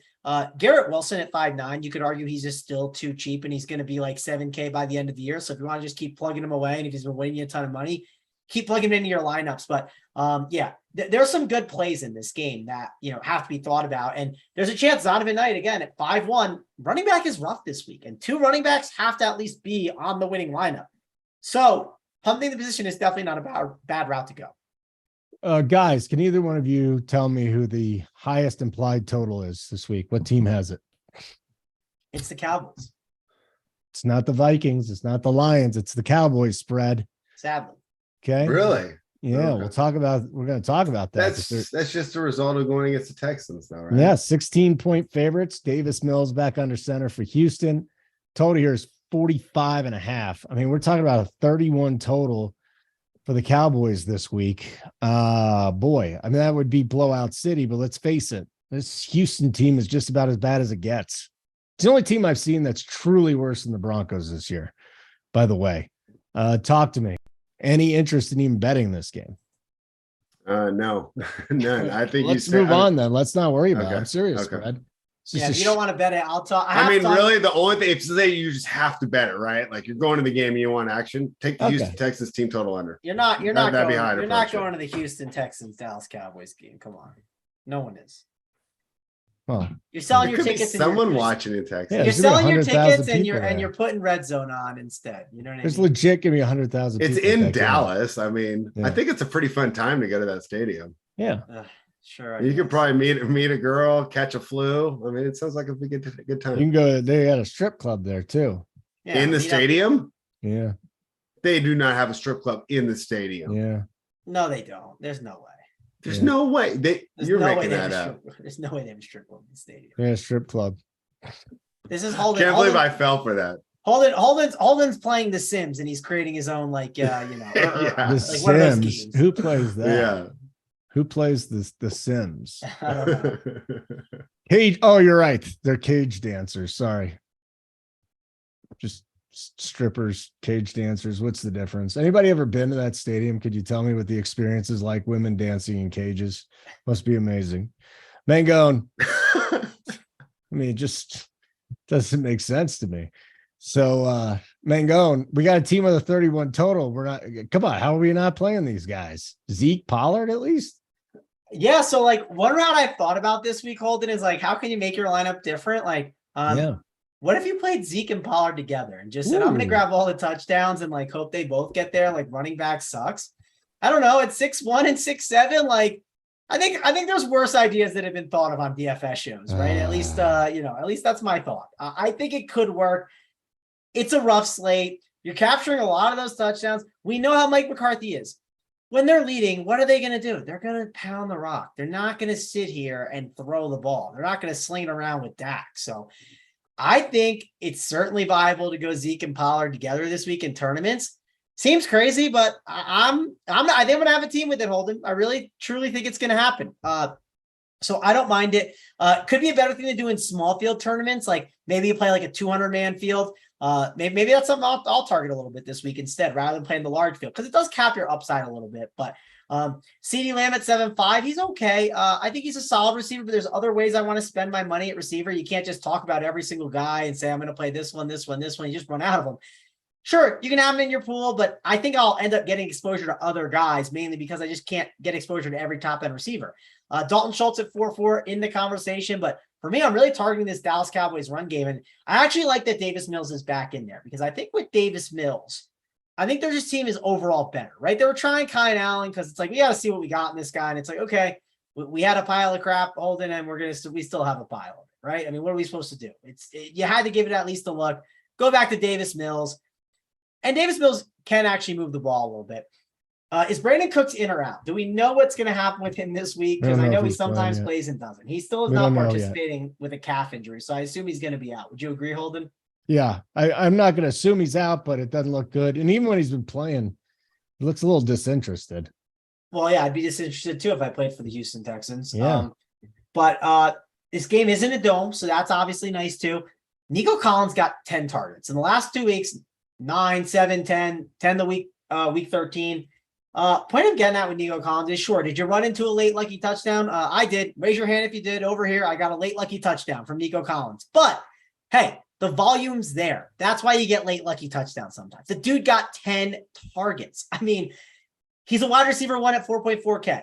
Garrett Wilson at 5'9". You could argue he's just still too cheap and he's going to be like $7,000 by the end of the year. So if you want to just keep plugging him away and if he's been winning you a ton of money, keep plugging them into your lineups. But yeah, there's some good plays in this game that, have to be thought about. And there's a chance Zonovan Knight, again, at 5-1, running back is rough this week. And 2 running backs have to at least be on the winning lineup. So punting the position is definitely not a bad route to go. Guys, can either one of you tell me who the highest implied total is this week? What team has it? It's the Cowboys. It's not the Vikings. It's not the Lions. It's the Cowboys spread. Sadly. Okay. Really? Yeah. Okay. We're going to talk about that. That's just a result of going against the Texans though, right? Yeah. 16-point favorites. Davis Mills back under center for Houston. Total here is 45.5. I mean, we're talking about a 31 total for the Cowboys this week. Boy, I mean, that would be blowout city, but let's face it. This Houston team is just about as bad as it gets. It's the only team I've seen that's truly worse than the Broncos this year, by the way. Talk to me. Any interest in even betting this game? No, none. I think let's move on then. Let's not worry about it. I'm serious, okay. Brad. Yeah, if you don't want to bet it, I'll talk. Really, the only thing, if say you just have to bet it, right? Like you're going to the game and you want action, take the Houston Texans team total under. You're not going to the Houston Texans Dallas Cowboys game. Come on. No one is. Well, you're selling your tickets. Someone watching in Texas. Yeah, you're selling your tickets and you're putting Red Zone on instead. You know what I mean? There's legit gonna be 100,000. It's in Dallas. I mean, I think it's a pretty fun time to go to that stadium. Yeah. Sure. You could probably meet a girl, catch a flu. I mean, it sounds like a good time. You can go. They had a strip club there too. Yeah, in the stadium. Yeah. They do not have a strip club in the stadium. Yeah. No, they don't. There's no way. There's no way. You're making that up. There's no way they have a strip club in the stadium. Yeah, strip club. This is Holden. Can't believe I fell for that. Holden's playing The Sims and he's creating his own The Sims. Who plays that? Yeah. Who plays the Sims? I don't know. Cage. Oh, you're right. They're cage dancers. Sorry. Just strippers, cage dancers. What's the difference? Anybody ever been to that stadium? Could you tell me what the experience is like? Women dancing in cages must be amazing. Mangone. I mean, it just doesn't make sense to me. So, Mangone, we got a team with a 31 total. Come on. How are we not playing these guys? Zeke, Pollard, at least? Yeah. So, one route I've thought about this week, Holden, is how can you make your lineup different? What if you played Zeke and Pollard together and just said, I'm going to grab all the touchdowns and hope they both get there? Running back sucks. I don't know. At 6'1" and 6'7", I think there's worse ideas that have been thought of on DFS shows, right? At least that's my thought. I think it could work. It's a rough slate. You're capturing a lot of those touchdowns. We know how Mike McCarthy is. When they're leading, what are they going to do? They're going to pound the rock. They're not going to sit here and throw the ball. They're not going to sling it around with Dak. So I think it's certainly viable to go Zeke and Pollard together this week in tournaments. Seems crazy, but I think I'm going to have a team with it, Holden. I really, truly think it's going to happen. So I don't mind it. Could be a better thing to do in small field tournaments. Maybe you play a 200-man field. Maybe that's something I'll target a little bit this week instead, rather than playing the large field, because it does cap your upside a little bit. But CeeDee Lamb at 7.5, he's okay. I think he's a solid receiver, but there's other ways I want to spend my money at receiver. You can't just talk about every single guy and say, I'm going to play this one. You just run out of them. Sure, you can have him in your pool, but I think I'll end up getting exposure to other guys, mainly because I just can't get exposure to every top-end receiver. Dalton Schultz at 4.4 in the conversation, but for me, I'm really targeting this Dallas Cowboys run game, and I actually like that Davis Mills is back in there, because I think with Davis Mills, I think their just team is overall better, right? They were trying Kyle Allen because it's we got to see what we got in this guy, and it's okay, we had a pile of crap, Holden, and we still have a pile of it, right? I mean, what are we supposed to do? You had to give it at least a look. Go back to Davis Mills. And Davis Mills can actually move the ball a little bit. Is Brandon Cooks in or out? Do we know what's going to happen with him this week? Because I know he sometimes plays and doesn't. He still is not participating with a calf injury, so I assume he's going to be out. Would you agree, Holden? Yeah, I'm not going to assume he's out, but it doesn't look good. And even when he's been playing, he looks a little disinterested. Well, yeah, I'd be disinterested too if I played for the Houston Texans. Yeah. But this game is in a dome, so that's obviously nice too. Nico Collins got 10 targets in the last 2 weeks. 9, 7, 10 the week 13. Point of getting that with Nico Collins is sure. Did you run into a late lucky touchdown? I did. Raise your hand if you did. Over here, I got a late lucky touchdown from Nico Collins. But hey, the volume's there. That's why you get late lucky touchdowns sometimes. The dude got 10 targets. I mean, He's a wide receiver 1 at 4.4K.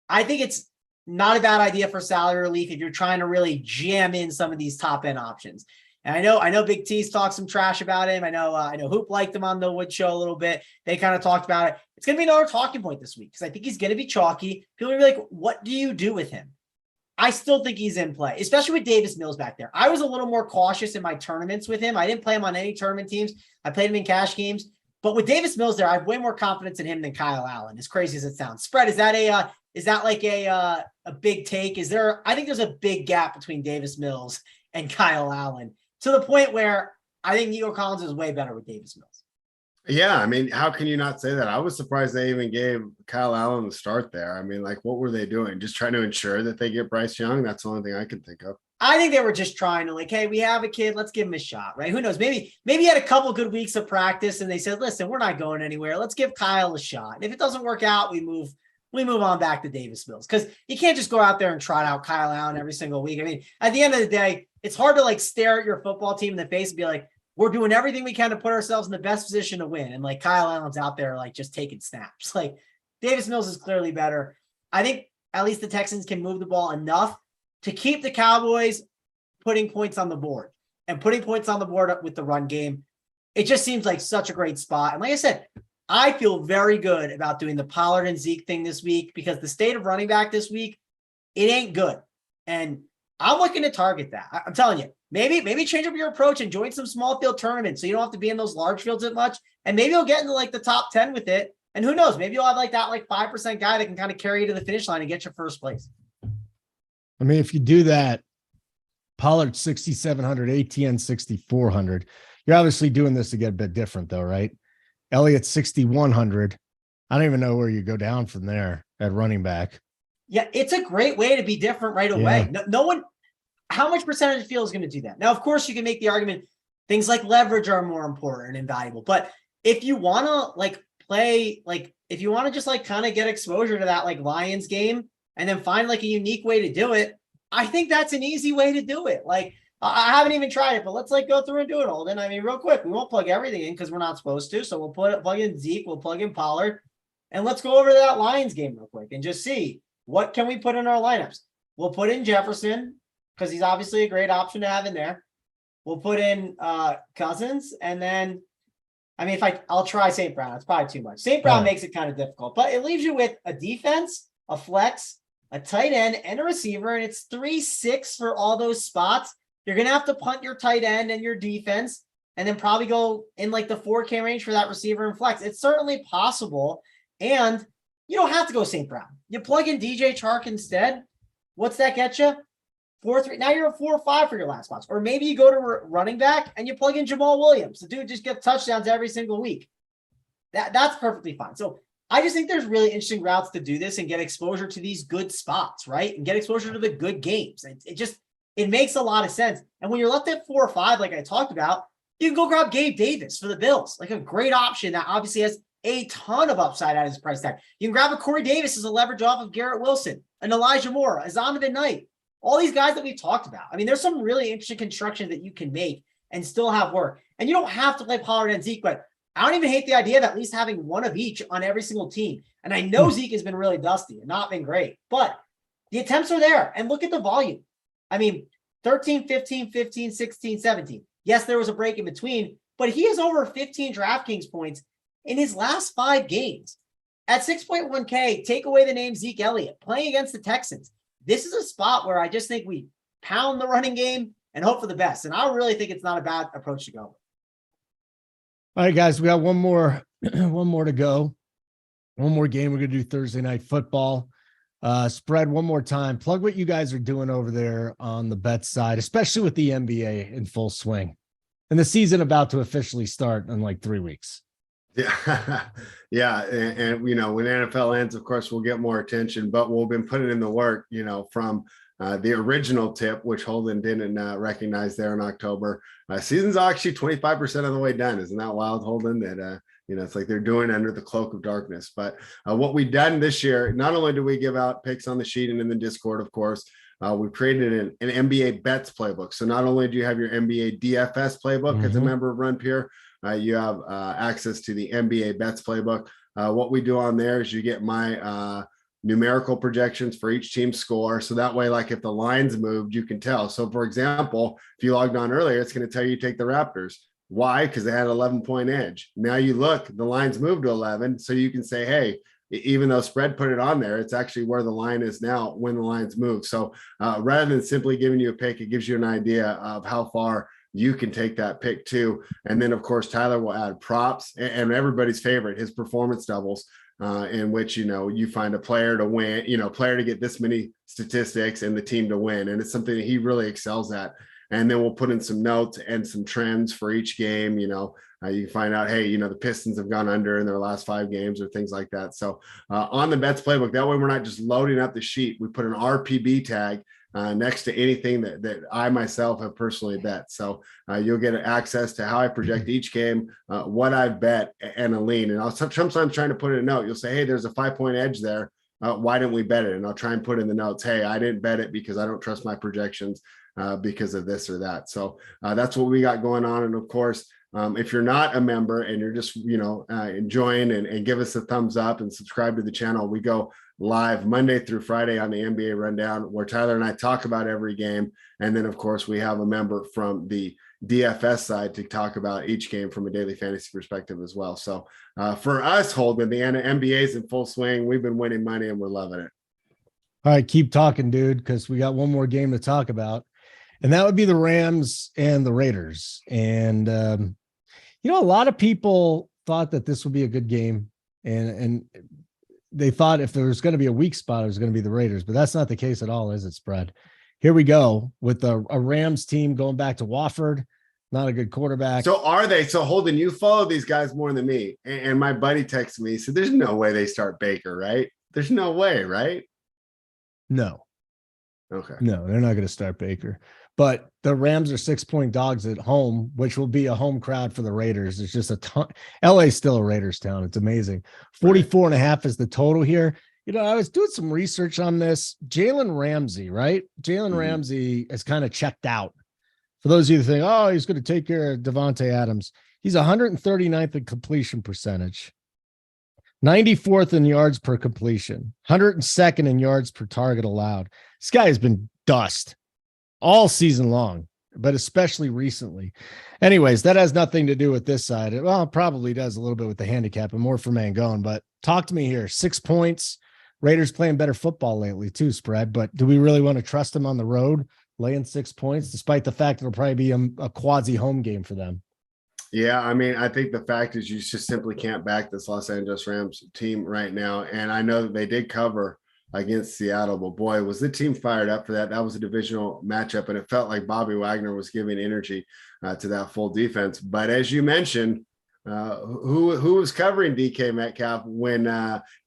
I think it's not a bad idea for salary relief if you're trying to really jam in some of these top end options. And I know Big T's talked some trash about him. I know Hoop liked him on the Wood Show a little bit. They kind of talked about it. It's going to be another talking point this week because I think he's going to be chalky. People are going to be like, what do you do with him? I still think he's in play, especially with Davis Mills back there. I was a little more cautious in my tournaments with him. I didn't play him on any tournament teams. I played him in cash games. But with Davis Mills there, I have way more confidence in him than Kyle Allen, as crazy as it sounds. Spread, is that like a big take? I think there's a big gap between Davis Mills and Kyle Allen to the point where I think Nico Collins is way better with Davis Mills. Yeah, I mean, how can you not say that? I was surprised they even gave Kyle Allen the start there. I mean, like, what were they doing? Just trying to ensure that they get Bryce Young? That's the only thing I can think of. I think they were just trying to, like, hey, we have a kid, let's give him a shot, right? Who knows? Maybe he had a couple good weeks of practice and they said, listen, we're not going anywhere. Let's give Kyle a shot. And if it doesn't work out, we move on back to Davis Mills, because you can't just go out there and trot out Kyle Allen every single week. I mean, at the end of the day, it's hard to like stare at your football team in the face and be like, we're doing everything we can to put ourselves in the best position to win. And like Kyle Allen's out there, like just taking snaps. Like Davis Mills is clearly better. I think at least the Texans can move the ball enough to keep the Cowboys putting points on the board and putting points on the board with the run game. It just seems like such a great spot. And like I said, I feel very good about doing the Pollard and Zeke thing this week because the state of running back this week, it ain't good. And I'm looking to target that. I'm telling you, maybe change up your approach and join some small field tournaments so you don't have to be in those large fields as much. And maybe you'll get into like the top 10 with it. And who knows, maybe you'll have like that like 5% guy that can kind of carry you to the finish line and get your first place. I mean, if you do that, Pollard 6,700, ATN 6,400. You're obviously doing this to get a bit different though, right? Elliott 6,100. I don't even know where you go down from there at running back. Yeah, it's a great way to be different right away. Yeah. No one, how much percentage feel is going to do that? Now, of course, you can make the argument things like leverage are more important and valuable. But if you want to like play, like if you want to just like kind of get exposure to that like Lions game and then find like a unique way to do it, I think that's an easy way to do it. Like I haven't even tried it, but let's like go through and do it, Holden. I mean, real quick, we won't plug everything in because we're not supposed to. So we'll plug in Zeke, we'll plug in Pollard, and let's go over to that Lions game real quick and just see what can we put in our lineups. We'll put in Jefferson because he's obviously a great option to have in there. We'll put in Cousins, and then I mean, I'll try St. Brown. It's probably too much. St. Brown makes it kind of difficult, but it leaves you with a defense, a flex, a tight end, and a receiver, and it's 3-6 for all those spots. You're going to have to punt your tight end and your defense, and then probably go in like the 4K range for that receiver and flex. It's certainly possible, and you don't have to go St. Brown. You plug in DJ Chark instead. What's that get you? 4-3. Now you're at 4-5 for your last spots. Or maybe you go to running back and you plug in Jamal Williams. The dude just gets touchdowns every single week. That's perfectly fine. So I just think there's really interesting routes to do this and get exposure to these good spots, right? And get exposure to the good games. It makes a lot of sense. And when you're left at 4 or 5, like I talked about, you can go grab Gabe Davis for the Bills, like a great option that obviously has a ton of upside at his price tag. You can grab a Corey Davis as a leverage off of Garrett Wilson, an Elijah Moore, a Zonovan Knight, all these guys that we've talked about. I mean, there's some really interesting constructions that you can make and still have work. And you don't have to play Pollard and Zeke, but I don't even hate the idea of at least having one of each on every single team. And I know Zeke has been really dusty and not been great, but the attempts are there. And look at the volume. I mean, 13, 15, 15, 16, 17. Yes, there was a break in between, but he has over 15 DraftKings points in his last 5 games. At 6.1K, take away the name Zeke Elliott, playing against the Texans. This is a spot where I just think we pound the running game and hope for the best. And I really think it's not a bad approach to go with. All right, guys, we got one more to go. One more game. We're going to do Thursday Night Football. Spread one more time. Plug what you guys are doing over there on the bet side, especially with the NBA in full swing and the season about to officially start in like 3 weeks. Yeah. Yeah. And, you know, when NFL ends, of course, we'll get more attention, but we've been putting in the work, you know, from the original tip, which Holden didn't recognize there in October. Season's actually 25% of the way done. Isn't that wild, Holden? That, you know, it's like they're doing under the cloak of darkness. But what we've done this year, not only do we give out picks on the sheet and in the Discord, of course, we've created an NBA bets playbook. So not only do you have your NBA DFS playbook as a member of Run Pure, you have access to the NBA bets playbook. What we do on there is you get my numerical projections for each team's score. So that way, like if the lines moved, you can tell. So for example, if you logged on earlier, it's going to tell you take the Raptors. Why? Because they had 11-point edge. Now you look, the lines moved to 11. So you can say, hey, even though spread put it on there, it's actually where the line is now when the lines move. So rather than simply giving you a pick, it gives you an idea of how far you can take that pick too. And then of course, Tyler will add props and everybody's favorite, his performance doubles, in which, you find a player to win, player to get this many statistics and the team to win. And it's something that he really excels at. And then we'll put in some notes and some trends for each game. You can find out, hey, the Pistons have gone under in their last 5 games or things like that. So on the Bets Playbook, that way we're not just loading up the sheet. We put an RPB tag next to anything that I myself have personally bet. So you'll get access to how I project each game, what I bet, and a lean. And I'll sometimes trying to put in a note. You'll say, hey, there's a 5-point edge there. Why didn't we bet it? And I'll try and put in the notes, hey, I didn't bet it because I don't trust my projections because of this or that. So that's what we got going on. And of course, if you're not a member and you're just, enjoying and give us a thumbs up and subscribe to the channel, we go live Monday through Friday on the NBA Rundown, where Tyler and I talk about every game. And then, of course, we have a member from the DFS side to talk about each game from a daily fantasy perspective as well. So for us, Holden, the NBA is in full swing. We've been winning money and we're loving it. All right, keep talking, dude, because we got one more game to talk about. And that would be the Rams and the Raiders. And, a lot of people thought that this would be a good game. And they thought if there was going to be a weak spot, it was going to be the Raiders. But that's not the case at all, is it, Spread? Here we go with a Rams team going back to Wofford. Not a good quarterback. So are they? So Holden, you follow these guys more than me. And my buddy texted me, he said, there's no way they start Baker, right? There's no way, right? No. Okay. No, they're not going to start Baker. But the Rams are 6-point dogs at home, which will be a home crowd for the Raiders. There's just a ton. LA's still a Raiders town. It's amazing. 44.5 is the total here. I was doing some research on this. Jalen Ramsey, right? Jalen Ramsey has kind of checked out. For those of you who think, oh, he's going to take care of Devontae Adams. He's 139th in completion percentage, 94th in yards per completion, 102nd in yards per target allowed. This guy has been dust all season long, but especially recently. Anyways, that has nothing to do with this side. Well, it probably does a little bit with the handicap and more for Mangone, but talk to me here. 6 points. Raiders playing better football lately too, Spread, but do we really want to trust them on the road laying 6 points, despite the fact it'll probably be a quasi home game for them? Yeah, I think the fact is you just simply can't back this Los Angeles Rams team right now. And I know that they did cover against Seattle, but boy, was the team fired up for that. That was a divisional matchup, and it felt like Bobby Wagner was giving energy to that full defense. But as you mentioned, who was covering DK Metcalf when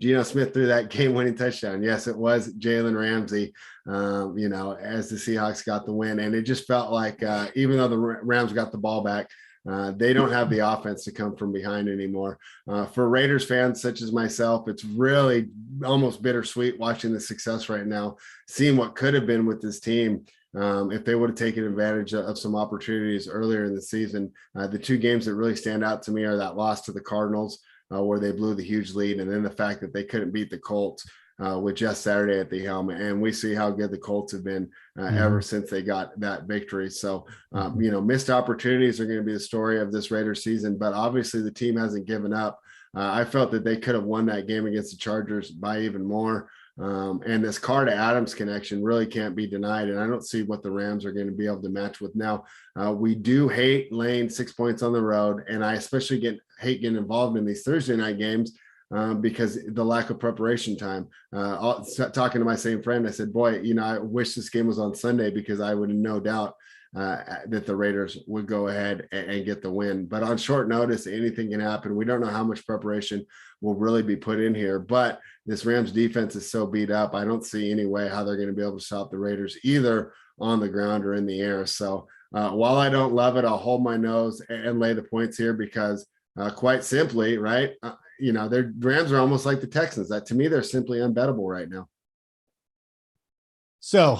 Geno Smith threw that game-winning touchdown? Yes, it was Jalen Ramsey, as the Seahawks got the win. And it just felt like even though the Rams got the ball back, they don't have the offense to come from behind anymore. For Raiders fans such as myself, it's really almost bittersweet watching the success right now, seeing what could have been with this team if they would have taken advantage of some opportunities earlier in the season. The 2 games that really stand out to me are that loss to the Cardinals, where they blew the huge lead, and then the fact that they couldn't beat the Colts with just Saturday at the helm. And we see how good the Colts have been ever since they got that victory. So, missed opportunities are going to be the story of this Raiders season, but obviously the team hasn't given up. I felt that they could have won that game against the Chargers by even more. And this Carr to Adams connection really can't be denied. And I don't see what the Rams are going to be able to match with now. We do hate laying 6 points on the road. And I especially hate getting involved in these Thursday night games because the lack of preparation time. Talking to my same friend, I said, boy, I wish this game was on Sunday because I would no doubt that the Raiders would go ahead and get the win. But on short notice, anything can happen. We don't know how much preparation will really be put in here, but this Rams defense is so beat up. I don't see any way how they're going to be able to stop the Raiders either on the ground or in the air. So while I don't love it, I'll hold my nose and lay the points here because quite simply, right, their Rams are almost like the Texans. That to me, they're simply unbettable right now. So,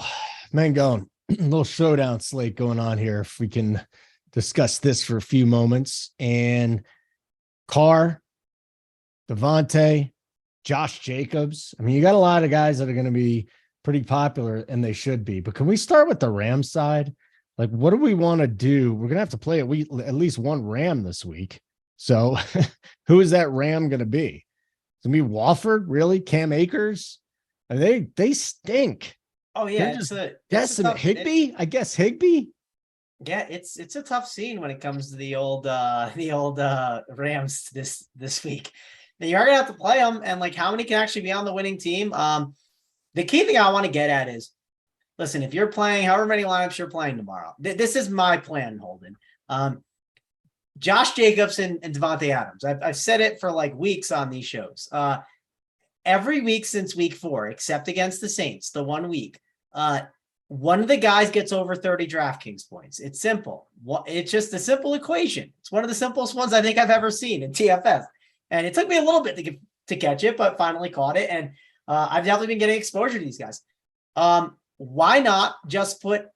Mangone, a little showdown slate going on here. If we can discuss this for a few moments. And Carr Devontae, Josh Jacobs. I mean, you got a lot of guys that are going to be pretty popular, and they should be. But can we start with the Rams side? Like, what do we want to do? We're going to have to play at least one Ram this week. So who is that Ram going to be? It's going to be Wofford, really? Cam Akers? And they stink. Oh yeah, that's Higbee. I guess Higbee. Yeah, it's a tough scene when it comes to the old Rams this week. Now you are gonna have to play them, and like how many can actually be on the winning team? The key thing I want to get at is, listen, if you're playing however many lineups you're playing tomorrow, this is my plan, Holden. Josh Jacobs and Devontae Adams. I've said it for like weeks on these shows. Every week since week 4, except against the Saints, the 1 week, one of the guys gets over 30 DraftKings points. It's simple. It's just a simple equation. It's one of the simplest ones I think I've ever seen in TFS. And it took me a little bit to catch it, but finally caught it. And I've definitely been getting exposure to these guys. Why not just put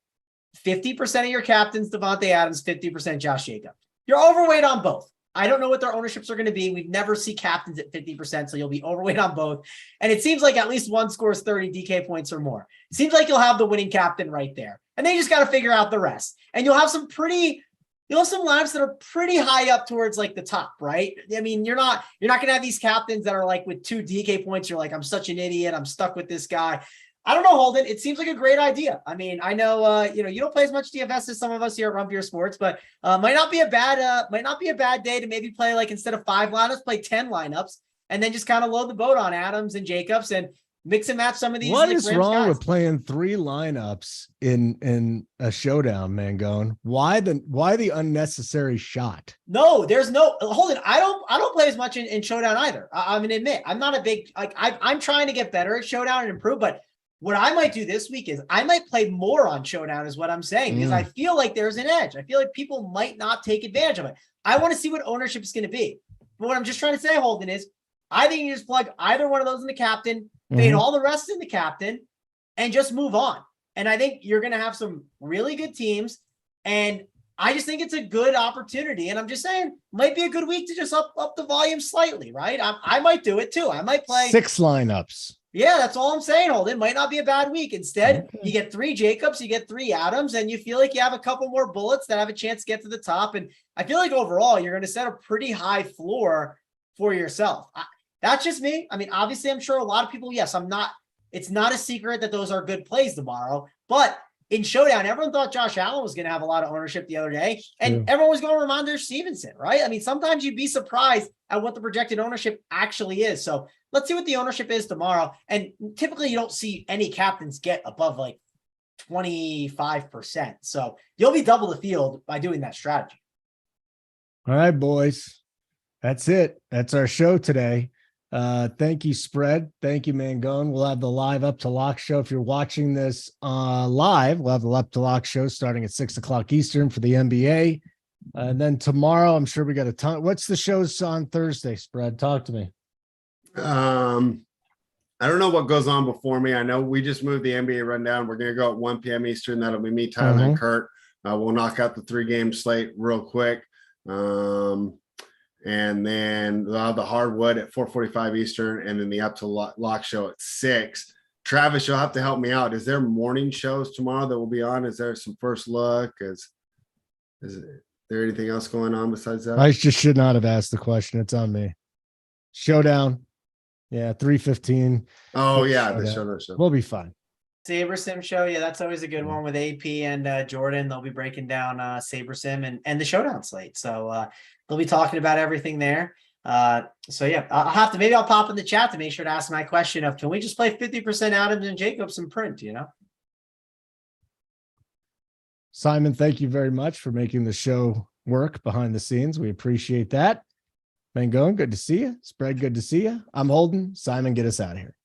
50% of your captains, Devontae Adams, 50% Josh Jacobs? You're overweight on both. I don't know what their ownerships are going to be. We've never seen captains at 50%, so you'll be overweight on both. And it seems like at least one scores 30 DK points or more. It seems like you'll have the winning captain right there. And then you just got to figure out the rest. And you'll have some lineups that are pretty high up towards like the top, right? I mean, you're not going to have these captains that are like with 2 DK points. You're like, I'm such an idiot. I'm stuck with this guy. I don't know, Holden. It seems like a great idea. I mean, I know, you don't play as much DFS as some of us here at Run Pure Sports, but might not be a bad day to maybe play, like, instead of 5 lineups, play 10 lineups, and then just kind of load the boat on Adams and Jacobs and mix and match some of these. What is wrong with playing 3 lineups in a showdown, Mangone? Why the unnecessary shot? No, there's no Holden. I don't play as much in Showdown either. I'm gonna admit I'm not a big I'm trying to get better at Showdown and improve, but what I might do this week is I might play more on Showdown is what I'm saying, because I feel like there's an edge. I feel like people might not take advantage of it. I want to see what ownership is going to be. But what I'm just trying to say, Holden, is I think you just plug either one of those in the captain, fade all the rest in the captain, and just move on. And I think you're going to have some really good teams. And I just think it's a good opportunity. And I'm just saying, might be a good week to just up the volume slightly, right? I might do it too. I might play 6 lineups. Yeah, that's all I'm saying, Holden. Might not be a bad week. Instead, you get 3 Jacobs, you get 3 Adams, and you feel like you have a couple more bullets that have a chance to get to the top. And I feel like overall, you're going to set a pretty high floor for yourself. That's just me. I mean, obviously, I'm sure a lot of people, yes, it's not a secret that those are good plays tomorrow. But in Showdown, everyone thought Josh Allen was going to have a lot of ownership the other day, and everyone was going to Ramondre Stevenson, right? I mean, sometimes you'd be surprised at what the projected ownership actually is. So let's see what the ownership is tomorrow. And typically you don't see any captains get above like 25%. So you'll be double the field by doing that strategy. All right, boys. That's it. That's our show today. Thank you, Spread. Thank you, Mangone. We'll have the live Up to Lock show. If you're watching this live, we'll have the Up to Lock show starting at 6:00 Eastern for the NBA. And then tomorrow, I'm sure we got a ton. What's the shows on Thursday, Spread? Talk to me. I don't know what goes on before me. I know we just moved the NBA rundown. We're going to go at 1 p.m. Eastern. That'll be me, Tyler, and Kurt. We'll knock out the 3-game slate real quick. And then we'll have the hardwood at 4:45 Eastern, and then the Up to Lock show at 6. Travis, you'll have to help me out. Is there morning shows tomorrow that will be on? Is there some first look? Is there anything else going on besides that? I just should not have asked the question. It's on me. Showdown. Yeah, 3:15. Oh, yeah, the Showdown show. We'll be fine. Saber Sim show. Yeah, that's always a good one with AP and Jordan. They'll be breaking down Saber Sim and the Showdown slate. So they'll be talking about everything there. So yeah, I'll pop in the chat to make sure to ask my question of, can we just play 50% Adams and Jacobs and print, Simon, thank you very much for making the show work behind the scenes. We appreciate that. Mangone, good to see you. Spread, good to see you. I'm Holden. Simon, get us out of here.